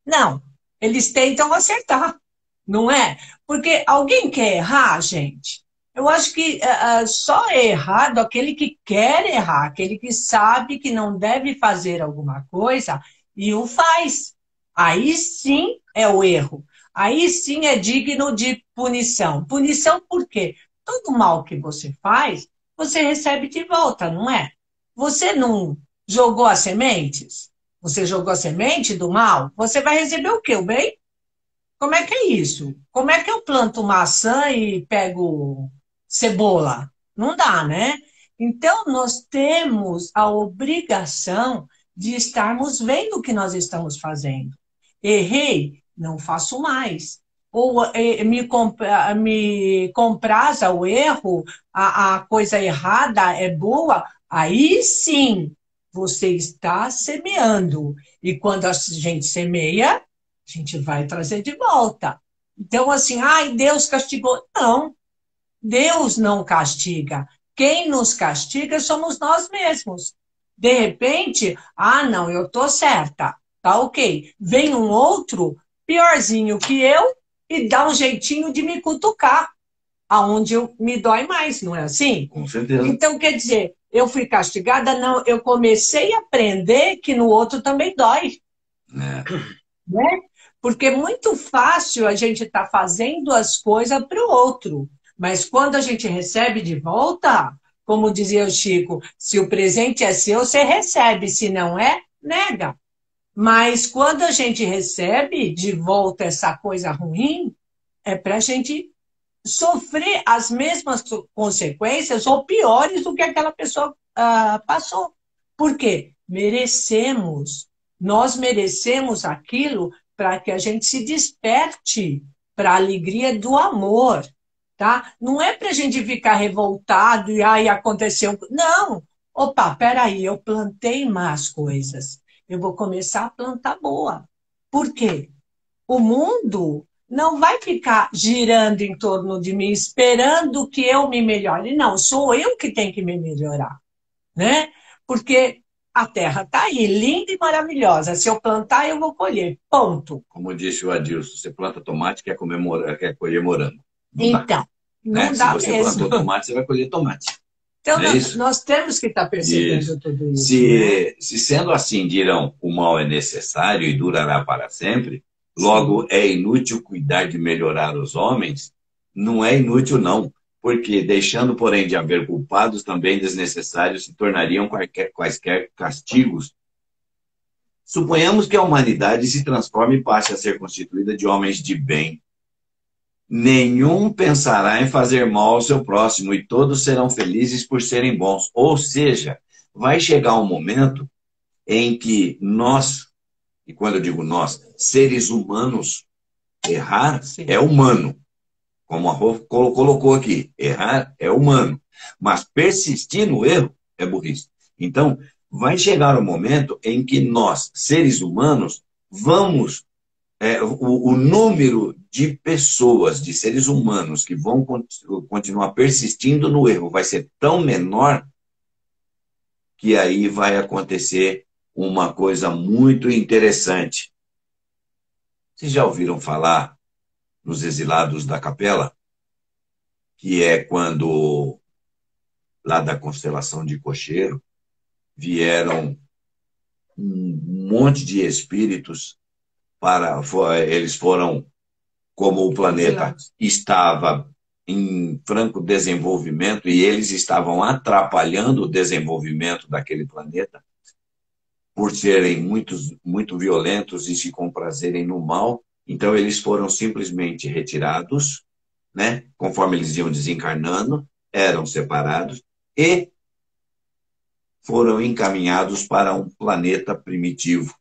Não. Eles tentam acertar, não é? Porque alguém quer errar, gente? Eu acho que só é errado aquele que quer errar, aquele que sabe que não deve fazer alguma coisa e o faz. Aí sim é o erro. Aí sim é digno de punição. Punição por quê? Todo mal que você faz, você recebe de volta, não é? Você não jogou as sementes? Você jogou a semente do mal? Você vai receber o quê? O bem? Como é que é isso? Como é que eu planto maçã e pego cebola? Não dá, né? Então, nós temos a obrigação de estarmos vendo o que nós estamos fazendo. Errei, não faço mais. Ou me compraza o erro, a coisa errada é boa, aí sim você está semeando. E quando a gente semeia, a gente vai trazer de volta. Então, assim, ai, Deus castigou. Não, Deus não castiga. Quem nos castiga somos nós mesmos. De repente, não, eu estou certa, tá ok. Vem um outro, piorzinho que eu, e dá um jeitinho de me cutucar, aonde me dói mais, não é assim? Com certeza. Então, quer dizer, eu fui castigada? Não, eu comecei a aprender que no outro também dói. Né? Porque é muito fácil a gente estar fazendo as coisas para o outro. Mas quando a gente recebe de volta, como dizia o Chico, se o presente é seu, você recebe, se não é, nega. Mas quando a gente recebe de volta essa coisa ruim, é para a gente sofrer as mesmas consequências ou piores do que aquela pessoa passou. Por quê? Merecemos. Nós merecemos aquilo para que a gente se desperte para a alegria do amor. Tá? Não é para a gente ficar revoltado e aí aconteceu. Não! Opa, peraí, eu plantei más coisas. Eu vou começar a plantar boa. Por quê? O mundo não vai ficar girando em torno de mim, esperando que eu me melhore. Não, sou eu que tenho que me melhorar, né? Porque a terra está aí, linda e maravilhosa. Se eu plantar, eu vou colher. Ponto. Como disse o Adilson, você planta tomate, quer colher morango. Não então, dá, não né? dá Se você mesmo. plantou tomate, você vai colher tomate. Então, é nós temos que estar percebendo isso. tudo isso. Se sendo assim, dirão, o mal é necessário e durará para sempre, logo é inútil cuidar de melhorar os homens? Não é inútil, não. Porque, deixando, porém, de haver culpados, também desnecessários se tornariam quaisquer castigos. Suponhamos que a humanidade se transforme e passe a ser constituída de homens de bem. Nenhum pensará em fazer mal ao seu próximo e todos serão felizes por serem bons. Ou seja, vai chegar um momento em que nós, e quando eu digo nós, seres humanos, errar é humano. Como a Rô colocou aqui, errar é humano. Mas persistir no erro é burrice. Então, vai chegar um momento em que nós, seres humanos, vamos... o número de pessoas, de seres humanos que vão continuar persistindo no erro vai ser tão menor que aí vai acontecer uma coisa muito interessante. Vocês já ouviram falar nos exilados da Capela? Que é quando, lá da constelação de Cocheiro, vieram um monte de espíritos eles foram, como o planeta estava em franco desenvolvimento e eles estavam atrapalhando o desenvolvimento daquele planeta por serem muito violentos e se comprazerem no mal. Então eles foram simplesmente retirados, né? Conforme eles iam desencarnando, eram separados e foram encaminhados para um planeta primitivo.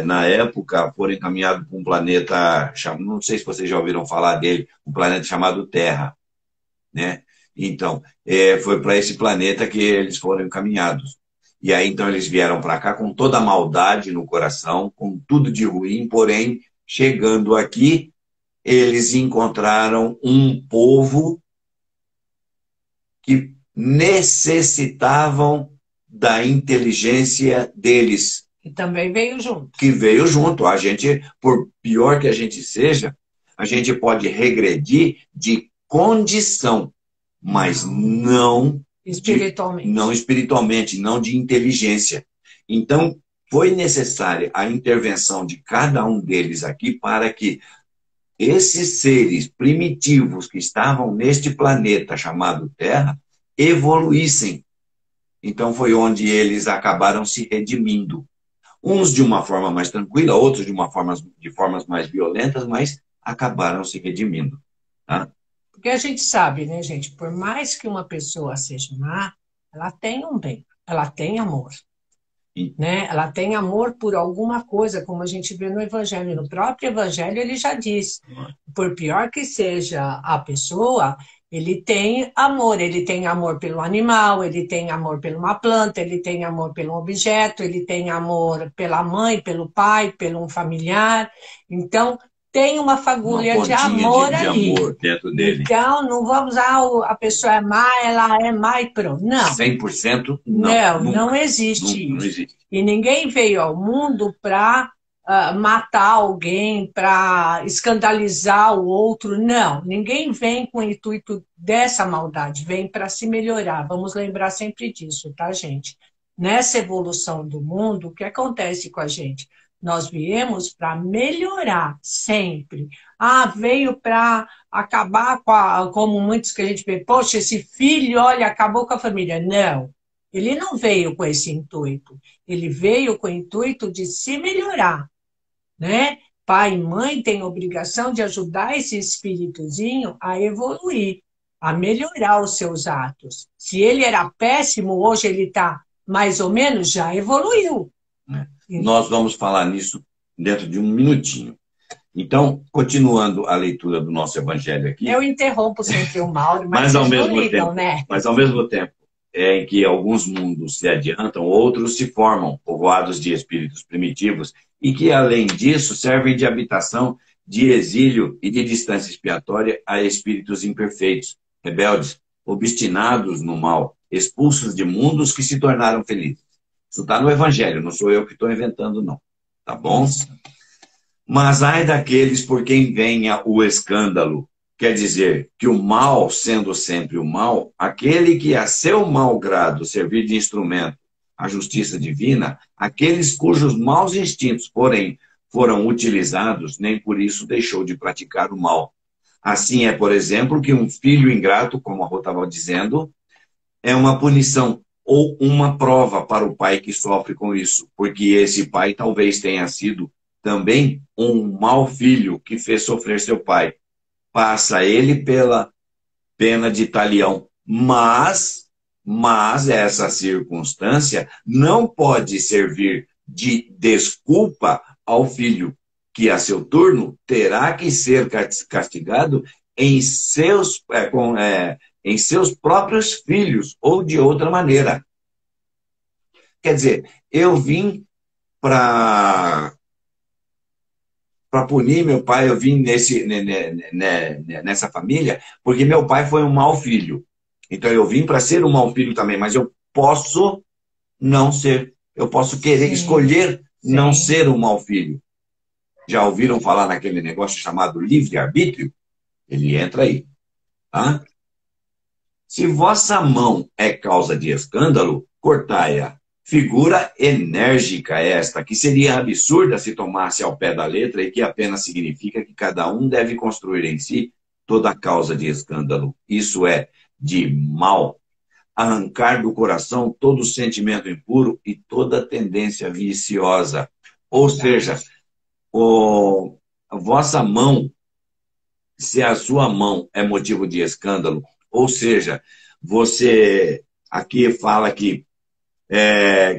Na época, foram encaminhados para um planeta, não sei se vocês já ouviram falar dele, um planeta chamado Terra, né? Então, foi para esse planeta que eles foram encaminhados. E aí, então, eles vieram para cá com toda a maldade no coração, com tudo de ruim, porém, chegando aqui, eles encontraram um povo que necessitavam da inteligência deles. E também veio junto. Que veio junto. A gente, por pior que a gente seja, a gente pode regredir de condição, mas não espiritualmente. Não espiritualmente, não de inteligência. Então, foi necessária a intervenção de cada um deles aqui para que esses seres primitivos que estavam neste planeta chamado Terra evoluíssem. Então foi onde eles acabaram se redimindo. Uns de uma forma mais tranquila, outros de formas mais violentas, mas acabaram se redimindo. Tá? Porque a gente sabe, né, gente? Por mais que uma pessoa seja má, ela tem um bem, ela tem amor. Né? Ela tem amor por alguma coisa, como a gente vê no Evangelho. No próprio Evangelho ele já diz, por pior que seja a pessoa, ele tem amor pelo animal, ele tem amor por uma planta, ele tem amor pelo objeto, ele tem amor pela mãe, pelo pai, pelo um familiar. Então, tem uma fagulha de amor ali. Amor dentro dele. Então, não vamos a pessoa é má, ela é má e pronto. Não. 100% não. Não existe isso. Não existe. E ninguém veio ao mundo para matar alguém, para escandalizar o outro. Não, ninguém vem com o intuito dessa maldade, vem para se melhorar. Vamos lembrar sempre disso, tá, gente? Nessa evolução do mundo, o que acontece com a gente? Nós viemos para melhorar, sempre. Ah, veio para acabar com como muitos que a gente vê, poxa, esse filho, olha, acabou com a família. Não, ele não veio com esse intuito. Ele veio com o intuito de se melhorar, né? Pai e mãe têm obrigação de ajudar esse espíritozinho a evoluir, a melhorar os seus atos. Se ele era péssimo, hoje ele está mais ou menos, já evoluiu. Nós vamos falar nisso dentro de um minutinho. Então, continuando a leitura do nosso evangelho aqui. Eu interrompo sempre o Mauro, mas ao mesmo ligam, tempo, né? Mas ao mesmo tempo em que alguns mundos se adiantam, outros se formam, povoados de espíritos primitivos, e que, além disso, servem de habitação, de exílio e de distância expiatória a espíritos imperfeitos, rebeldes, obstinados no mal, expulsos de mundos que se tornaram felizes. Isso está no Evangelho, não sou eu que estou inventando, não. Tá bom? Mas ai daqueles por quem venha o escândalo. Quer dizer, que o mal, sendo sempre o mal, aquele que a seu mau grado servir de instrumento à justiça divina, aqueles cujos maus instintos, porém, foram utilizados, nem por isso deixou de praticar o mal. Assim é, por exemplo, que um filho ingrato, como a Rô estava dizendo, é uma punição ou uma prova para o pai que sofre com isso, porque esse pai talvez tenha sido também um mau filho que fez sofrer seu pai. Passa ele pela pena de talião. Mas essa circunstância não pode servir de desculpa ao filho, que a seu turno terá que ser castigado em seus próprios filhos, ou de outra maneira. Quer dizer, eu vim para punir meu pai, eu vim nessa família, porque meu pai foi um mau filho. Então eu vim para ser um mau filho também, mas eu posso não ser. Eu posso querer escolher não ser um mau filho. Já ouviram falar naquele negócio chamado livre-arbítrio? Ele entra aí. Tá? Se vossa mão é causa de escândalo, cortai-a. Figura enérgica esta, que seria absurda se tomasse ao pé da letra e que apenas significa que cada um deve construir em si toda a causa de escândalo. Isso é, de mal. Arrancar do coração todo sentimento impuro e toda tendência viciosa. Ou seja, a vossa mão, se a sua mão é motivo de escândalo, ou seja, você aqui fala que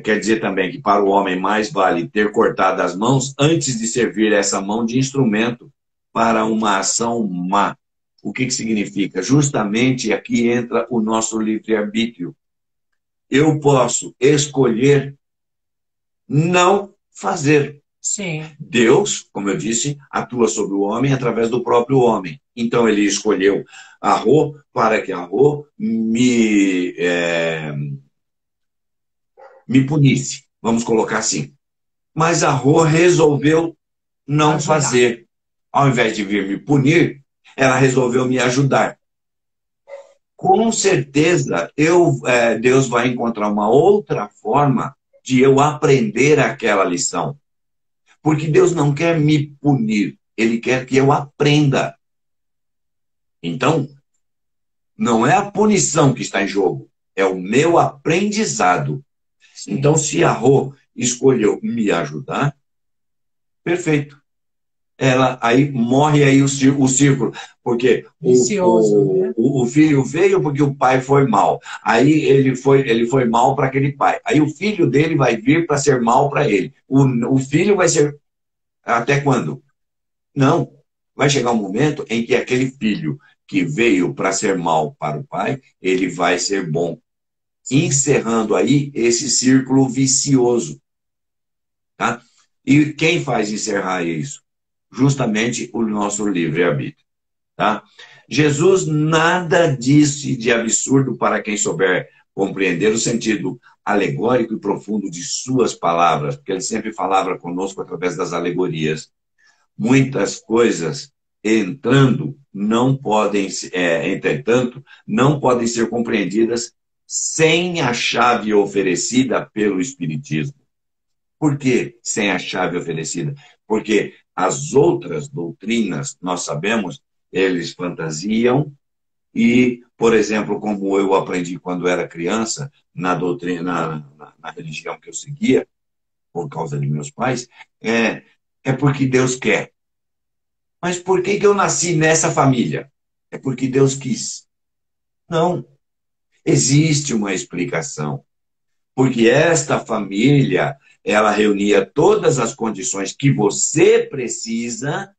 quer dizer também que para o homem mais vale ter cortado as mãos antes de servir essa mão de instrumento para uma ação má. O que significa? Justamente aqui entra o nosso livre-arbítrio. Eu posso escolher não fazer. Sim. Deus, como eu disse, atua sobre o homem através do próprio homem. Então ele escolheu a Rô para que a Rô me punisse, vamos colocar assim. Mas a Rô resolveu não fazer. Ao invés de vir me punir, ela resolveu me ajudar. Com certeza, Deus vai encontrar uma outra forma de eu aprender aquela lição. Porque Deus não quer me punir, Ele quer que eu aprenda. Então, não é a punição que está em jogo, é o meu aprendizado. Então, se a Rô escolheu me ajudar, perfeito. Aí morre aí o círculo, porque o filho veio porque o pai foi mal. Aí ele foi mal para aquele pai. Aí o filho dele vai vir para ser mal para ele. O filho vai ser... Até quando? Não. Vai chegar um momento em que aquele filho que veio para ser mal para o pai, ele vai ser bom. Encerrando aí esse círculo vicioso. Tá? E quem faz encerrar isso? Justamente o nosso livre-arbítrio. Tá? Jesus nada disse de absurdo para quem souber compreender o sentido alegórico e profundo de suas palavras, porque ele sempre falava conosco através das alegorias. Muitas coisas, entretanto, não podem ser compreendidas sem a chave oferecida pelo Espiritismo. Por que sem a chave oferecida? Porque as outras doutrinas, nós sabemos, eles fantasiam e, por exemplo, como eu aprendi quando era criança, na doutrina, na religião que eu seguia, por causa de meus pais, é porque Deus quer. Mas por que eu nasci nessa família? É porque Deus quis. Não. Existe uma explicação. Porque esta família, ela reunia todas as condições que você precisa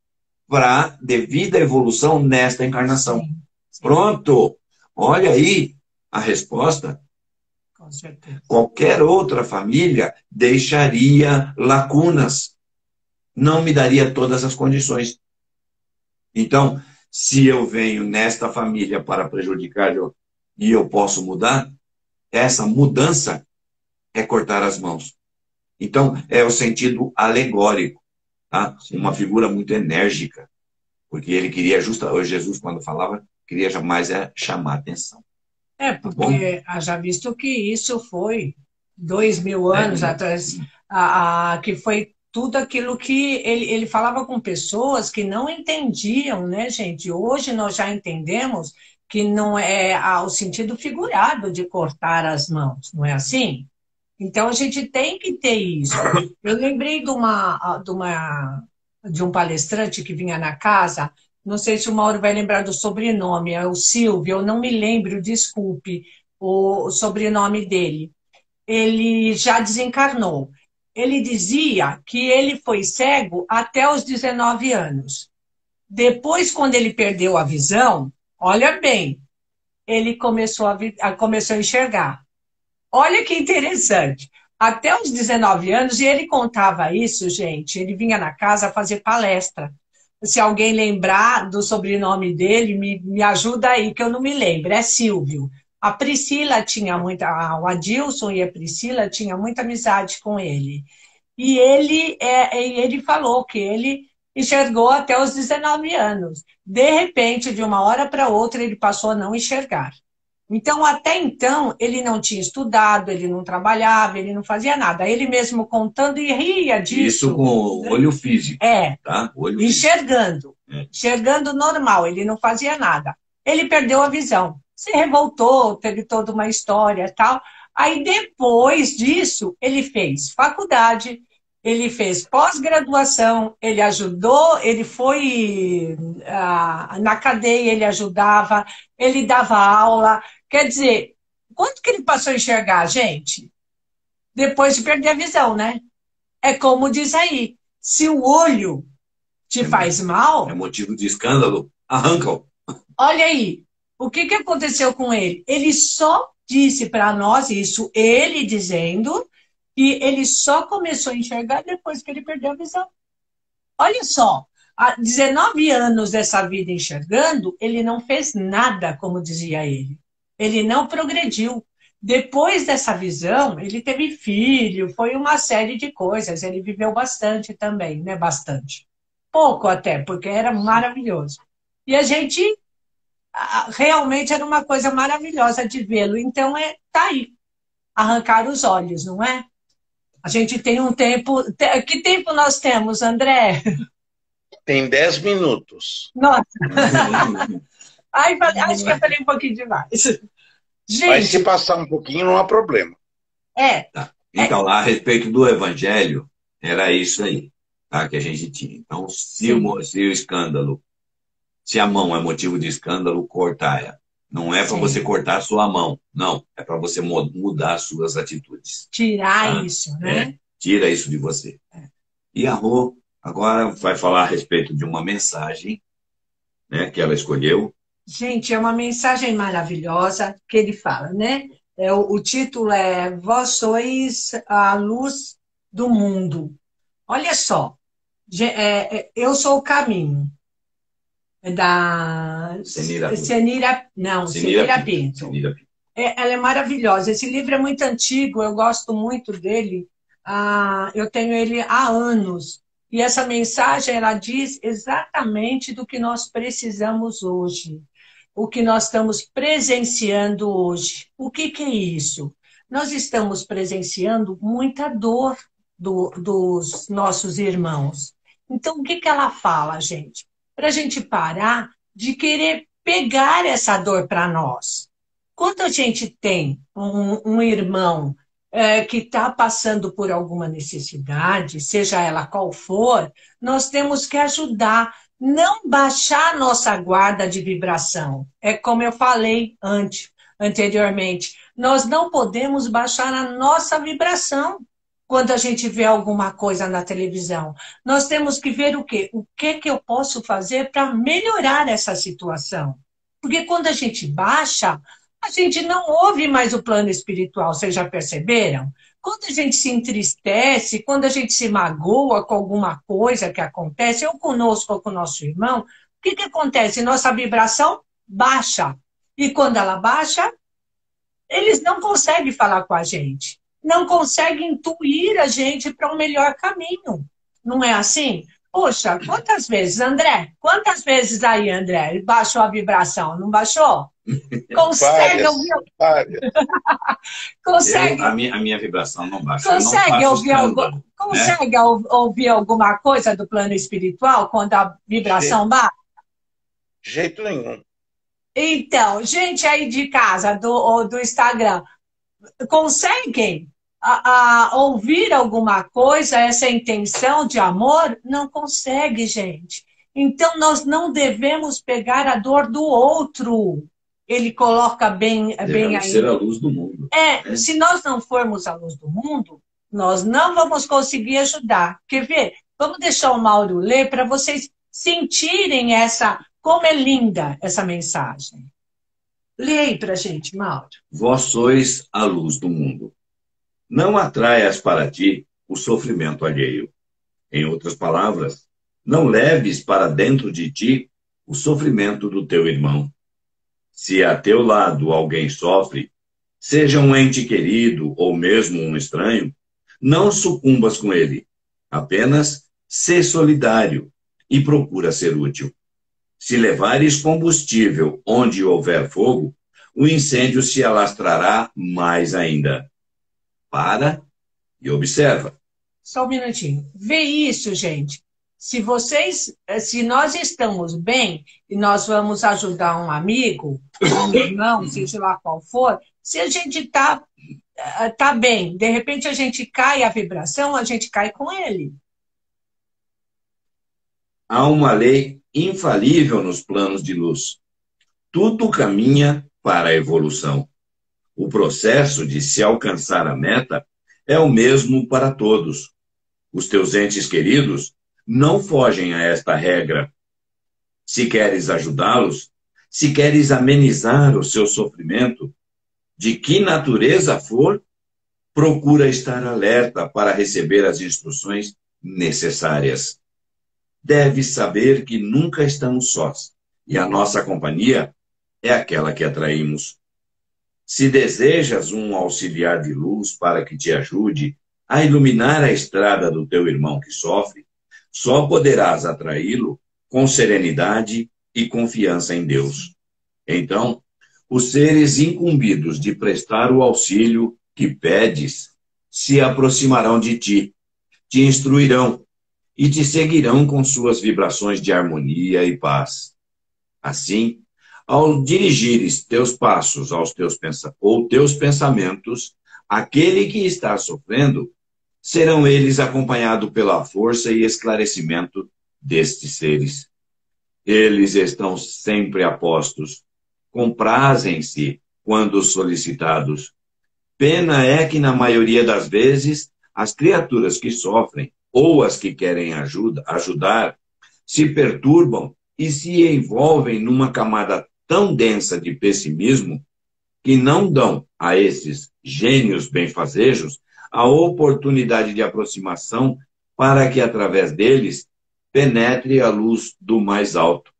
para devida evolução nesta encarnação. Sim. Pronto. Olha aí a resposta. Com certeza. Qualquer outra família deixaria lacunas. Não me daria todas as condições. Então, se eu venho nesta família para prejudicar e eu posso mudar, essa mudança é cortar as mãos. Então, é o sentido alegórico, tá? Uma figura muito enérgica, porque ele queria, Jesus, quando falava, queria jamais chamar atenção. Porque haja visto que isso foi 2000 anos atrás, que foi tudo aquilo que ele falava com pessoas que não entendiam, né, gente? Hoje nós já entendemos que não é o sentido figurado de cortar as mãos, não é assim? Então a gente tem que ter isso. Eu lembrei de um palestrante que vinha na casa, não sei se o Mauro vai lembrar do sobrenome, é o Silvio, eu não me lembro, desculpe, o sobrenome dele. Ele já desencarnou. Ele dizia que ele foi cego até os 19 anos. Depois, quando ele perdeu a visão, olha bem, ele começou a enxergar. Olha que interessante. Até os 19 anos, e ele contava isso, gente, ele vinha na casa fazer palestra. Se alguém lembrar do sobrenome dele, me ajuda aí, que eu não me lembro, é Silvio. A Priscila tinha muita, o Adilson e a Priscila tinham muita amizade com ele. E ele falou que ele enxergou até os 19 anos. De repente, de uma hora para outra, ele passou a não enxergar. Então, até então, ele não tinha estudado, ele não trabalhava, ele não fazia nada. Ele mesmo contando e ria disso. Isso com o olho físico. Tá? Olho enxergando. Físico. Enxergando normal, ele não fazia nada. Ele perdeu a visão. Se revoltou, teve toda uma história e tal. Aí, depois disso, ele fez faculdade, ele fez pós-graduação, ele ajudou, ele foi na cadeia, ele ajudava, ele dava aula. Quer dizer, quanto que ele passou a enxergar, gente? Depois de perder a visão, né? É como diz aí, se o olho te faz mal... É motivo de escândalo, arranca-o. Olha aí, o que aconteceu com ele? Ele só disse para nós isso, ele dizendo que ele só começou a enxergar depois que ele perdeu a visão. Olha só, há 19 anos dessa vida enxergando, ele não fez nada, como dizia ele. Ele não progrediu. Depois dessa visão, ele teve filho, foi uma série de coisas. Ele viveu bastante também, né? Bastante. Pouco até, porque era maravilhoso. E a gente realmente era uma coisa maravilhosa de vê-lo. Então, tá aí. Arrancar os olhos, não é? A gente tem um tempo... Que tempo nós temos, André? Tem 10 minutos. Nossa! Ai, acho que eu falei um pouquinho demais. Gente, mas se passar um pouquinho, não há problema. Tá. Então, a respeito do evangelho, era isso aí, tá, que a gente tinha. Então, se o escândalo, se a mão é motivo de escândalo, cortar. Não é para você cortar a sua mão, não. É para você mudar as suas atitudes. Tirar isso, né? Tira isso de você. E a Rô agora vai falar a respeito de uma mensagem, né, que ela escolheu. Gente, é uma mensagem maravilhosa que ele fala, né? O título é Vós sois a luz do mundo. Olha só, eu sou o caminho. Da Senira Pinto. Ela é maravilhosa. Esse livro é muito antigo, eu gosto muito dele. Eu tenho ele há anos. E essa mensagem, ela diz exatamente do que nós precisamos hoje. O que nós estamos presenciando hoje. O que é isso? Nós estamos presenciando muita dor dos nossos irmãos. Então, o que ela fala, gente? Para a gente parar de querer pegar essa dor para nós. Quando a gente tem um irmão que está passando por alguma necessidade, seja ela qual for, nós temos que ajudar, não baixar nossa guarda de vibração. É como eu falei anteriormente, nós não podemos baixar a nossa vibração quando a gente vê alguma coisa na televisão. Nós temos que ver o quê? O que eu posso fazer para melhorar essa situação? Porque quando a gente baixa, a gente não ouve mais o plano espiritual, vocês já perceberam? Quando a gente se entristece, quando a gente se magoa com alguma coisa que acontece, ou conosco ou com o nosso irmão, o que acontece? Nossa vibração baixa. E quando ela baixa, eles não conseguem falar com a gente. Não conseguem intuir a gente para um melhor caminho. Não é assim? Poxa, quantas vezes, André? Quantas vezes aí, André, baixou a vibração? Não baixou? Consegue ouvir? Consegue? A minha vibração não baixa. Consegue ouvir alguma coisa do plano espiritual quando a vibração baixa? De jeito nenhum. Então, gente aí de casa, do Instagram, conseguem ouvir alguma coisa, essa intenção de amor? Não consegue, gente. Então, nós não devemos pegar a dor do outro. Ele coloca bem aí. Ser a luz do mundo. Se nós não formos a luz do mundo, nós não vamos conseguir ajudar. Quer ver? Vamos deixar o Mauro ler para vocês sentirem como é linda essa mensagem. Lê aí para a gente, Mauro. Vós sois a luz do mundo. Não atraias para ti o sofrimento alheio. Em outras palavras, não leves para dentro de ti o sofrimento do teu irmão. Se a teu lado alguém sofre, seja um ente querido ou mesmo um estranho, não sucumbas com ele. Apenas sê solidário e procura ser útil. Se levares combustível onde houver fogo, o incêndio se alastrará mais ainda. Para e observa. Só um minutinho. Vê isso, gente. Se nós estamos bem e nós vamos ajudar um amigo, um irmão, seja lá qual for, se a gente tá bem, de repente a gente cai a vibração, a gente cai com ele. Há uma lei infalível nos planos de luz. Tudo caminha para a evolução. O processo de se alcançar a meta é o mesmo para todos. Os teus entes queridos não fogem a esta regra. Se queres ajudá-los, se queres amenizar o seu sofrimento, de que natureza for, procura estar alerta para receber as instruções necessárias. Deves saber que nunca estamos sós, e a nossa companhia é aquela que atraímos. Se desejas um auxiliar de luz para que te ajude a iluminar a estrada do teu irmão que sofre, só poderás atraí-lo com serenidade e confiança em Deus. Então, os seres incumbidos de prestar o auxílio que pedes se aproximarão de ti, te instruirão e te seguirão com suas vibrações de harmonia e paz. Assim, ao dirigires teus passos teus pensamentos, aquele que está sofrendo, serão eles acompanhados pela força e esclarecimento destes seres. Eles estão sempre a postos, comprazem-se quando solicitados. Pena é que, na maioria das vezes, as criaturas que sofrem, ou as que querem ajudar, se perturbam e se envolvem numa camada tão densa de pessimismo que não dão a esses gênios benfazejos a oportunidade de aproximação para que, através deles, penetre a luz do mais alto.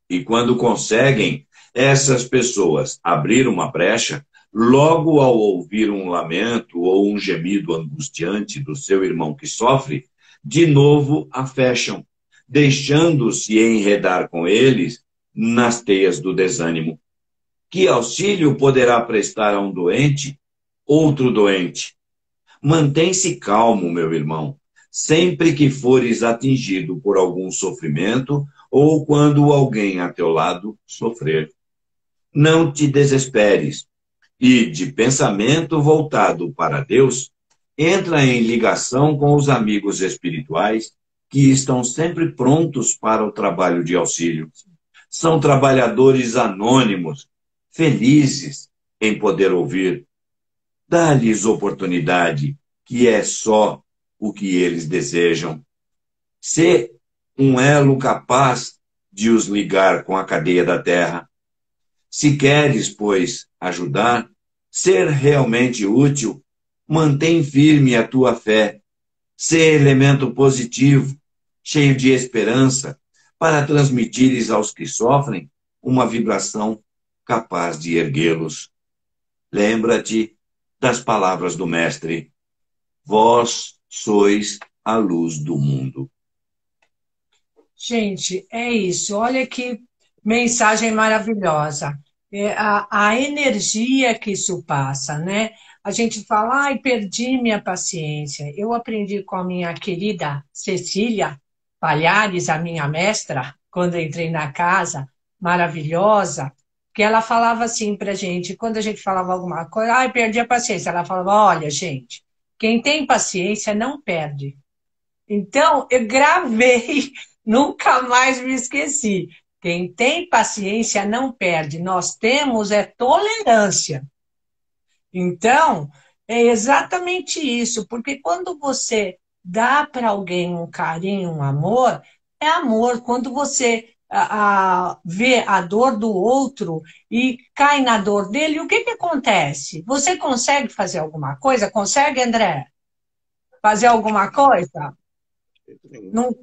E quando conseguem essas pessoas abrir uma brecha, logo ao ouvir um lamento ou um gemido angustiante do seu irmão que sofre, de novo a fecham, deixando-se enredar com eles nas teias do desânimo. Que auxílio poderá prestar a um doente, outro doente? Mantém-se calmo, meu irmão, sempre que fores atingido por algum sofrimento ou quando alguém a teu lado sofrer. Não te desesperes e, de pensamento voltado para Deus, entra em ligação com os amigos espirituais que estão sempre prontos para o trabalho de auxílio. São trabalhadores anônimos, felizes em poder ouvir. Dá-lhes oportunidade, que é só o que eles desejam. Sê um elo capaz de os ligar com a cadeia da terra. Se queres, pois, ajudar, ser realmente útil, mantém firme a tua fé. Sê elemento positivo, cheio de esperança, para transmitires aos que sofrem uma vibração capaz de erguê-los. Lembra-te das palavras do Mestre: vós sois a luz do mundo. Gente, é isso. Olha que mensagem maravilhosa. A energia que isso passa, né? A gente fala, ai, perdi minha paciência. Eu aprendi com a minha querida Cecília Palhares, a minha mestra, quando eu entrei na casa, maravilhosa, que ela falava assim pra gente, quando a gente falava alguma coisa, ai, perdi a paciência. Ela falava, olha, gente, quem tem paciência não perde. Então, eu gravei, nunca mais me esqueci. Quem tem paciência não perde. Nós temos é tolerância. Então, é exatamente isso, porque quando você dá para alguém um carinho, um amor, é amor. Quando você vê a dor do outro e cai na dor dele, o que que acontece? Você consegue fazer alguma coisa? Consegue, André? Fazer alguma coisa? Não,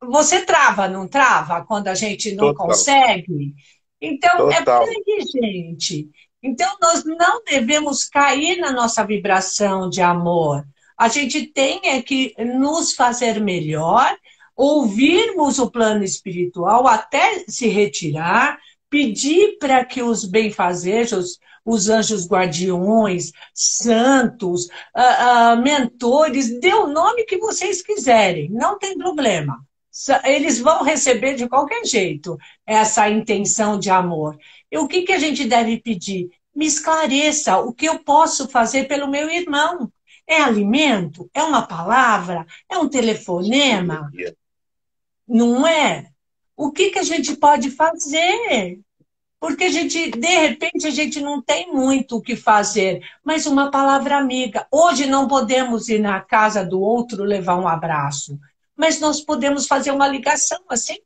você trava, não trava, quando a gente não Total, consegue? Então, é por total. aí, gente. Então, nós não devemos cair na nossa vibração de amor. A gente tem é que nos fazer melhor, ouvirmos o plano espiritual até se retirar, pedir para que os benfazejos, os anjos guardiões, santos, mentores, dê o nome que vocês quiserem, não tem problema. Eles vão receber de qualquer jeito essa intenção de amor. E o que que a gente deve pedir? Me esclareça o que eu posso fazer pelo meu irmão. É alimento? É uma palavra? É um telefonema? Não é? O que que a gente pode fazer? Porque a gente, de repente, a gente não tem muito o que fazer, mas uma palavra amiga. Hoje não podemos ir na casa do outro levar um abraço, mas nós podemos fazer uma ligação assim,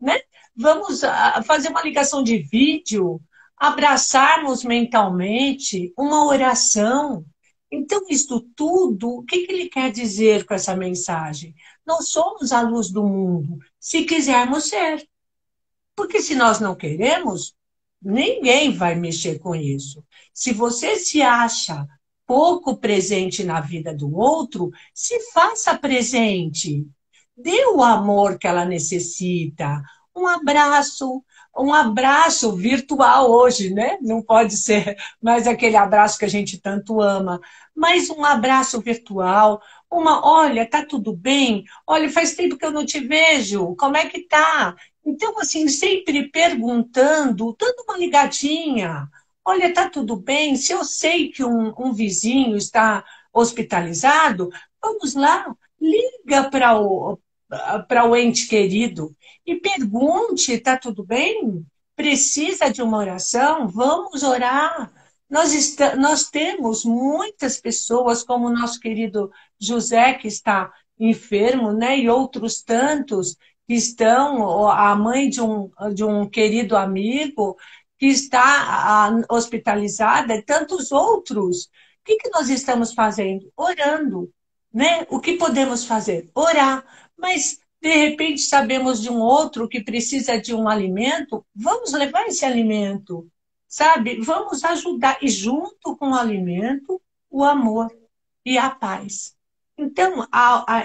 né? Vamos fazer uma ligação de vídeo, abraçarmos mentalmente, uma oração. Então, isto tudo, o que que ele quer dizer com essa mensagem? Nós somos a luz do mundo, se quisermos ser. Porque se nós não queremos, ninguém vai mexer com isso. Se você se acha pouco presente na vida do outro, se faça presente. Dê o amor que ela necessita. Um abraço virtual hoje, né? Não pode ser mais aquele abraço que a gente tanto ama, mas um abraço virtual. Olha, tá tudo bem? Olha, faz tempo que eu não te vejo. Como é que tá? Então, assim, sempre perguntando, dando uma ligadinha. Olha, tá tudo bem? Se eu sei que um vizinho está hospitalizado, vamos lá, liga para o ente querido e pergunte, tá tudo bem? Precisa de uma oração? Vamos orar. Nós temos muitas pessoas, como o nosso querido José, que está enfermo, né? E outros tantos que estão, a mãe de um querido amigo que está hospitalizada, e tantos outros. O que que nós estamos fazendo? Orando, né? O que podemos fazer? Orar. Mas, de repente, sabemos de um outro que precisa de um alimento, vamos levar esse alimento, sabe? Vamos ajudar. E junto com o alimento, o amor e a paz. Então,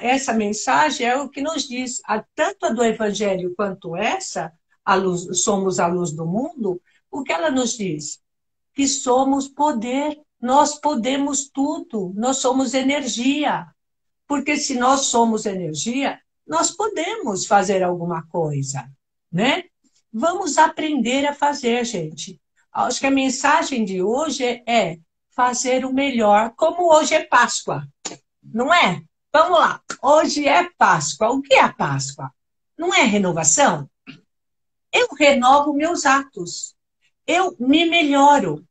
essa mensagem é o que nos diz, tanto a do Evangelho quanto essa, somos a luz do mundo, o que ela nos diz? Que somos poder nós podemos tudo, nós somos energia. Porque se nós somos energia, nós podemos fazer alguma coisa, né? Vamos aprender a fazer, gente. Acho que a mensagem de hoje é fazer o melhor, como hoje é Páscoa, não é? Vamos lá, hoje é Páscoa. O que é a Páscoa? Não é renovação? Eu renovo meus atos, eu me melhoro.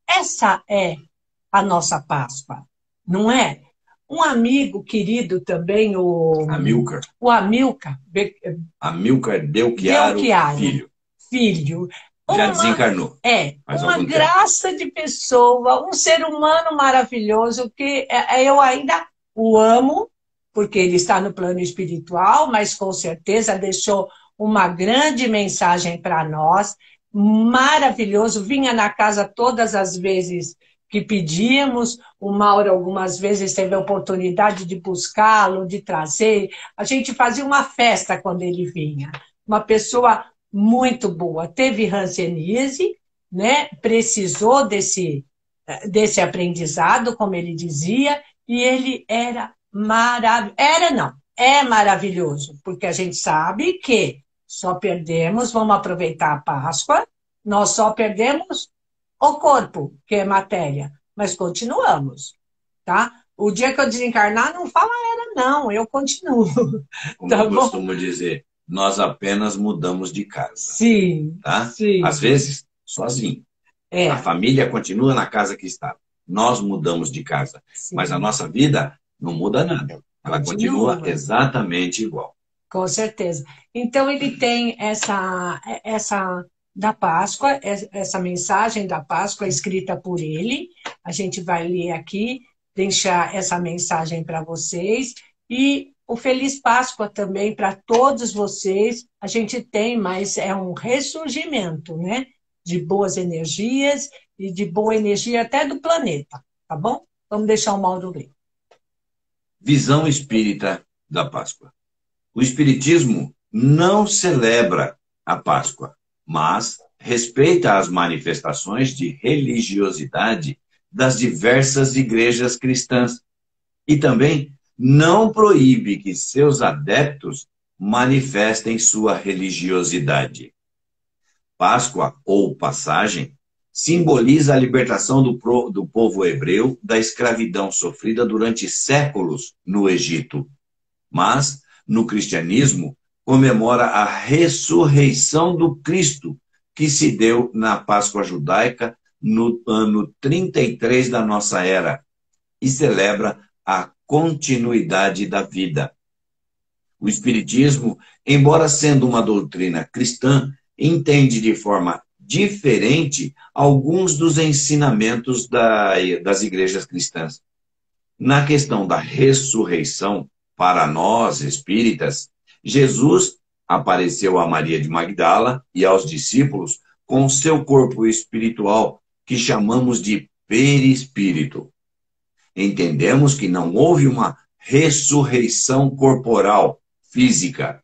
Essa é a nossa Páscoa, não é? Um amigo querido também, Amilcar. O Amilcar. Amilcar Delchiaro Filho. Filho. Já desencarnou. Uma graça de pessoa, um ser humano maravilhoso que eu ainda o amo, porque ele está no plano espiritual, mas com certeza deixou uma grande mensagem para nós, maravilhoso, vinha na casa todas as vezes que pedíamos, o Mauro algumas vezes teve a oportunidade de buscá-lo, de trazer, a gente fazia uma festa quando ele vinha, uma pessoa muito boa, teve hanseníase, né? Precisou desse aprendizado, como ele dizia, e ele era maravilhoso, é maravilhoso, porque a gente sabe que só perdemos, vamos aproveitar a Páscoa, nós só perdemos o corpo, que é matéria, mas continuamos, tá? O dia que eu desencarnar, não fala era não, eu continuo. Como eu costumo dizer, nós apenas mudamos de casa. Sim, tá? Sim. Às vezes, sozinho. A família continua na casa que está. Nós mudamos de casa. Sim. Mas a nossa vida não muda nada. Ela continua exatamente igual. Com certeza. Então, ele tem essa da Páscoa, essa mensagem da Páscoa escrita por ele. A gente vai ler aqui, deixar essa mensagem para vocês. E o Feliz Páscoa também para todos vocês. A gente tem, mas é um ressurgimento, né? De boas energias e de boa energia até do planeta, tá bom? Vamos deixar o Mauro ler. Visão espírita da Páscoa. O Espiritismo não celebra a Páscoa, mas respeita as manifestações de religiosidade das diversas igrejas cristãs e também não proíbe que seus adeptos manifestem sua religiosidade. Páscoa, ou passagem, simboliza a libertação do povo hebreu da escravidão sofrida durante séculos no Egito. Mas, no cristianismo, comemora a ressurreição do Cristo, que se deu na Páscoa judaica no ano 33 da nossa era, e celebra a continuidade da vida. O Espiritismo, embora sendo uma doutrina cristã, entende de forma diferente alguns dos ensinamentos das igrejas cristãs. Na questão da ressurreição, para nós espíritas, Jesus apareceu a Maria de Magdala e aos discípulos com seu corpo espiritual, que chamamos de perispírito. Entendemos que não houve uma ressurreição corporal, física.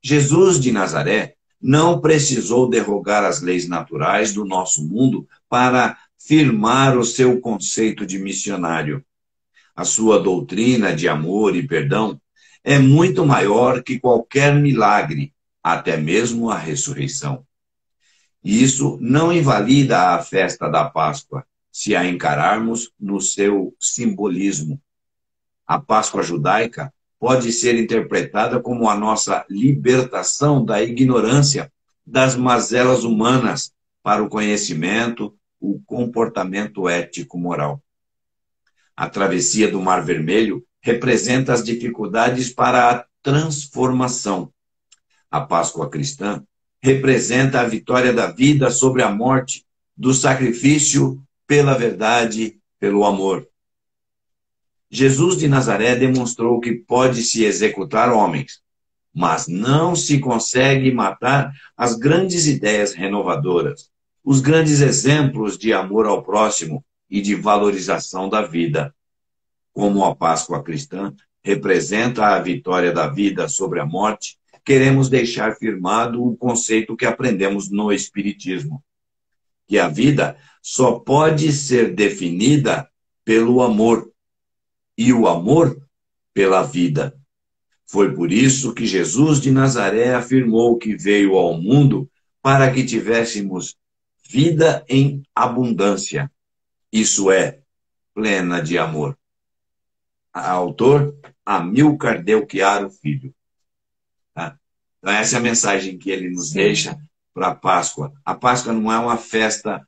Jesus de Nazaré não precisou derrogar as leis naturais do nosso mundo para firmar o seu conceito de missionário. A sua doutrina de amor e perdão é muito maior que qualquer milagre, até mesmo a ressurreição. Isso não invalida a festa da Páscoa, se a encararmos no seu simbolismo. A Páscoa judaica pode ser interpretada como a nossa libertação da ignorância das mazelas humanas para o conhecimento, o comportamento ético-moral. A travessia do Mar Vermelho representa as dificuldades para a transformação. A Páscoa cristã representa a vitória da vida sobre a morte, do sacrifício pela verdade, pelo amor. Jesus de Nazaré demonstrou que pode-se executar homens, mas não se consegue matar as grandes ideias renovadoras, os grandes exemplos de amor ao próximo e de valorização da vida. Como a Páscoa cristã representa a vitória da vida sobre a morte, queremos deixar firmado o conceito que aprendemos no Espiritismo. que a vida só pode ser definida pelo amor, e o amor pela vida. Foi por isso que Jesus de Nazaré afirmou que veio ao mundo para que tivéssemos vida em abundância, isso é, plena de amor. Autor Amilcar Delchiaro Filho. Tá? Então essa é a mensagem que ele nos deixa para a Páscoa. A Páscoa não é uma festa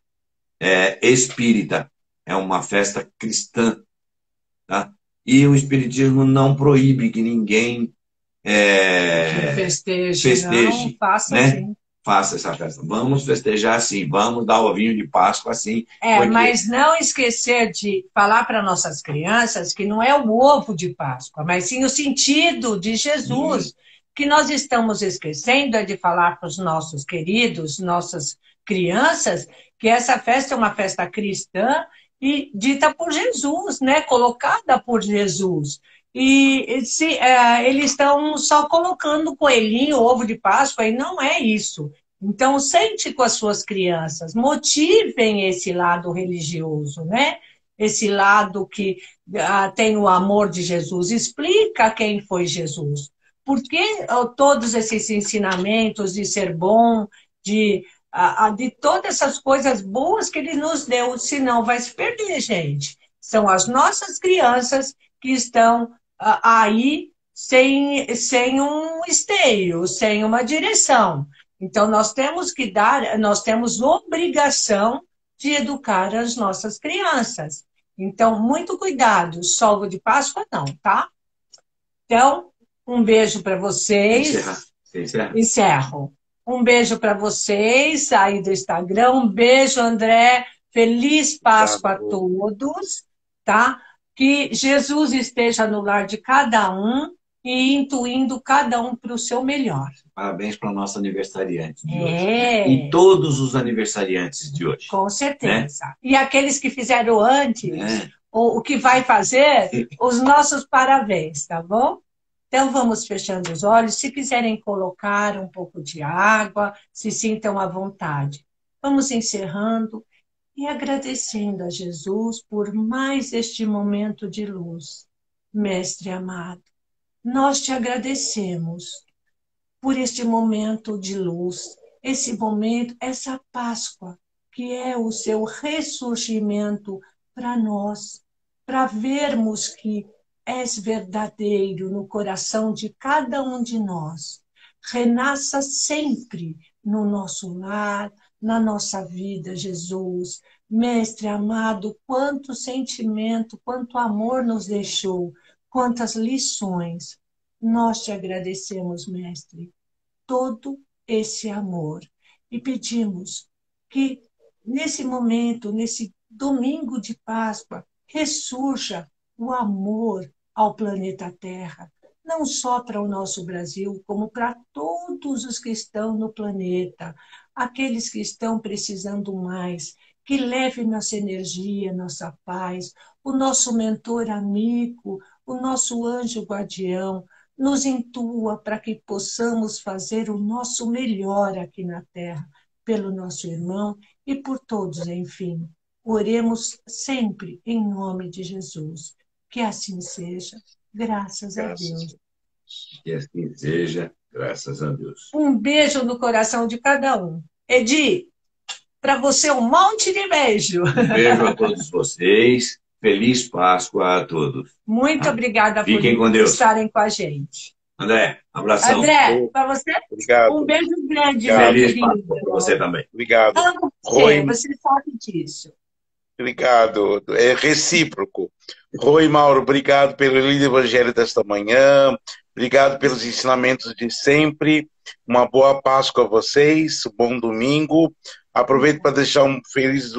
espírita, é uma festa cristã. Tá? E o Espiritismo não proíbe que ninguém festeje. Não, faça né? assim. Faça essa festa. Vamos festejar assim, vamos dar ovinho de Páscoa assim. Mas não esquecer de falar para nossas crianças que não é o ovo de Páscoa, mas sim o sentido de Jesus. Que nós estamos esquecendo é de falar para os nossos queridos, nossas crianças, que essa festa é uma festa cristã e dita por Jesus, né? Colocada por Jesus. E eles estão só colocando coelhinho, ovo de Páscoa, e não é isso. Então, sente com as suas crianças, motivem esse lado religioso, né? Esse lado que tem o amor de Jesus. Explica quem foi Jesus. Por que todos esses ensinamentos de ser bom, de todas essas coisas boas que ele nos deu, senão vai se perder, gente. São as nossas crianças que estão aí sem um esteio, sem uma direção. Então, nós temos obrigação de educar as nossas crianças. Então, muito cuidado, só ovo de Páscoa não, tá? Então, um beijo para vocês. Encerro. Um beijo para vocês aí do Instagram. Um beijo, André. Feliz Páscoa a todos, tá? Que Jesus esteja no lar de cada um e intuindo cada um para o seu melhor. Parabéns para o nosso aniversariante de hoje. Né? E todos os aniversariantes de hoje. Com certeza. Né? E aqueles que fizeram antes, o que vai fazer, os nossos parabéns, tá bom? Então, vamos fechando os olhos. Se quiserem colocar um pouco de água, se sintam à vontade. Vamos encerrando e agradecendo a Jesus por mais este momento de luz. Mestre amado, nós te agradecemos por este momento de luz, esse momento, essa Páscoa, que é o seu ressurgimento para nós, para vermos que és verdadeiro no coração de cada um de nós. Renasça sempre no nosso lar, na nossa vida, Jesus. Mestre amado, quanto sentimento, quanto amor nos deixou, quantas lições. Nós te agradecemos, Mestre, todo esse amor. E pedimos que, nesse momento, nesse domingo de Páscoa, ressurja o amor ao planeta Terra, não só para o nosso Brasil, como para todos os que estão no planeta, aqueles que estão precisando mais, que leve nossa energia, nossa paz, o nosso mentor amigo, o nosso anjo guardião, nos intua para que possamos fazer o nosso melhor aqui na Terra, pelo nosso irmão e por todos, enfim. Oremos sempre em nome de Jesus. Que assim seja, graças a Deus. Que assim seja, graças a Deus. Um beijo no coração de cada um. Edi, para você um monte de beijo. Um beijo a todos vocês. Feliz Páscoa a todos. Muito obrigada Fiquem por com Deus. estarem com a gente. André, abração. André, para você, obrigado. Um beijo grande. Feliz Páscoa para você também. Obrigado. Amo você sabe disso. Obrigado. É recíproco. Rui Mauro, obrigado pelo lindo evangelho desta manhã. Obrigado pelos ensinamentos de sempre. Uma boa Páscoa a vocês. Um bom domingo. Aproveito para deixar um feliz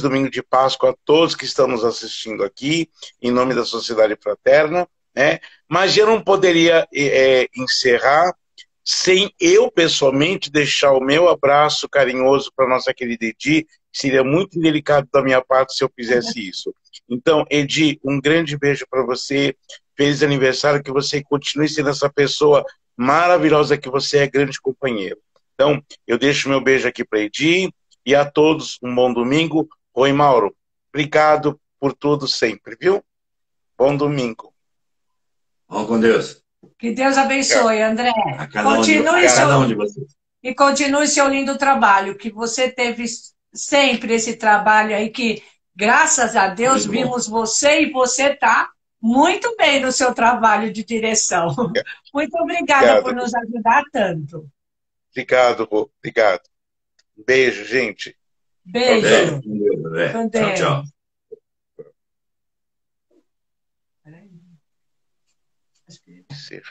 domingo de Páscoa a todos que estão nos assistindo aqui, em nome da Sociedade Fraterna. Né? Mas eu não poderia encerrar sem eu, pessoalmente, deixar o meu abraço carinhoso para a nossa querida Edi. Seria muito indelicado da minha parte se eu fizesse isso. Então, Edi, um grande beijo para você. Feliz aniversário, que você continue sendo essa pessoa maravilhosa que você é, grande companheiro. Então, eu deixo meu beijo aqui para Edi, E a todos, um bom domingo. Oi, Mauro, obrigado por tudo sempre, viu? Bom domingo. Vamos com Deus. Que Deus abençoe, André. A cada um de vocês. E continue seu lindo trabalho, que você teve sempre esse trabalho aí, que graças a Deus vimos você e você está muito bem no seu trabalho de direção. Muito obrigada por nos ajudar tanto. Obrigado, Rô. Obrigado. Beijo, gente. Beijo. Tchau, tchau. Ser.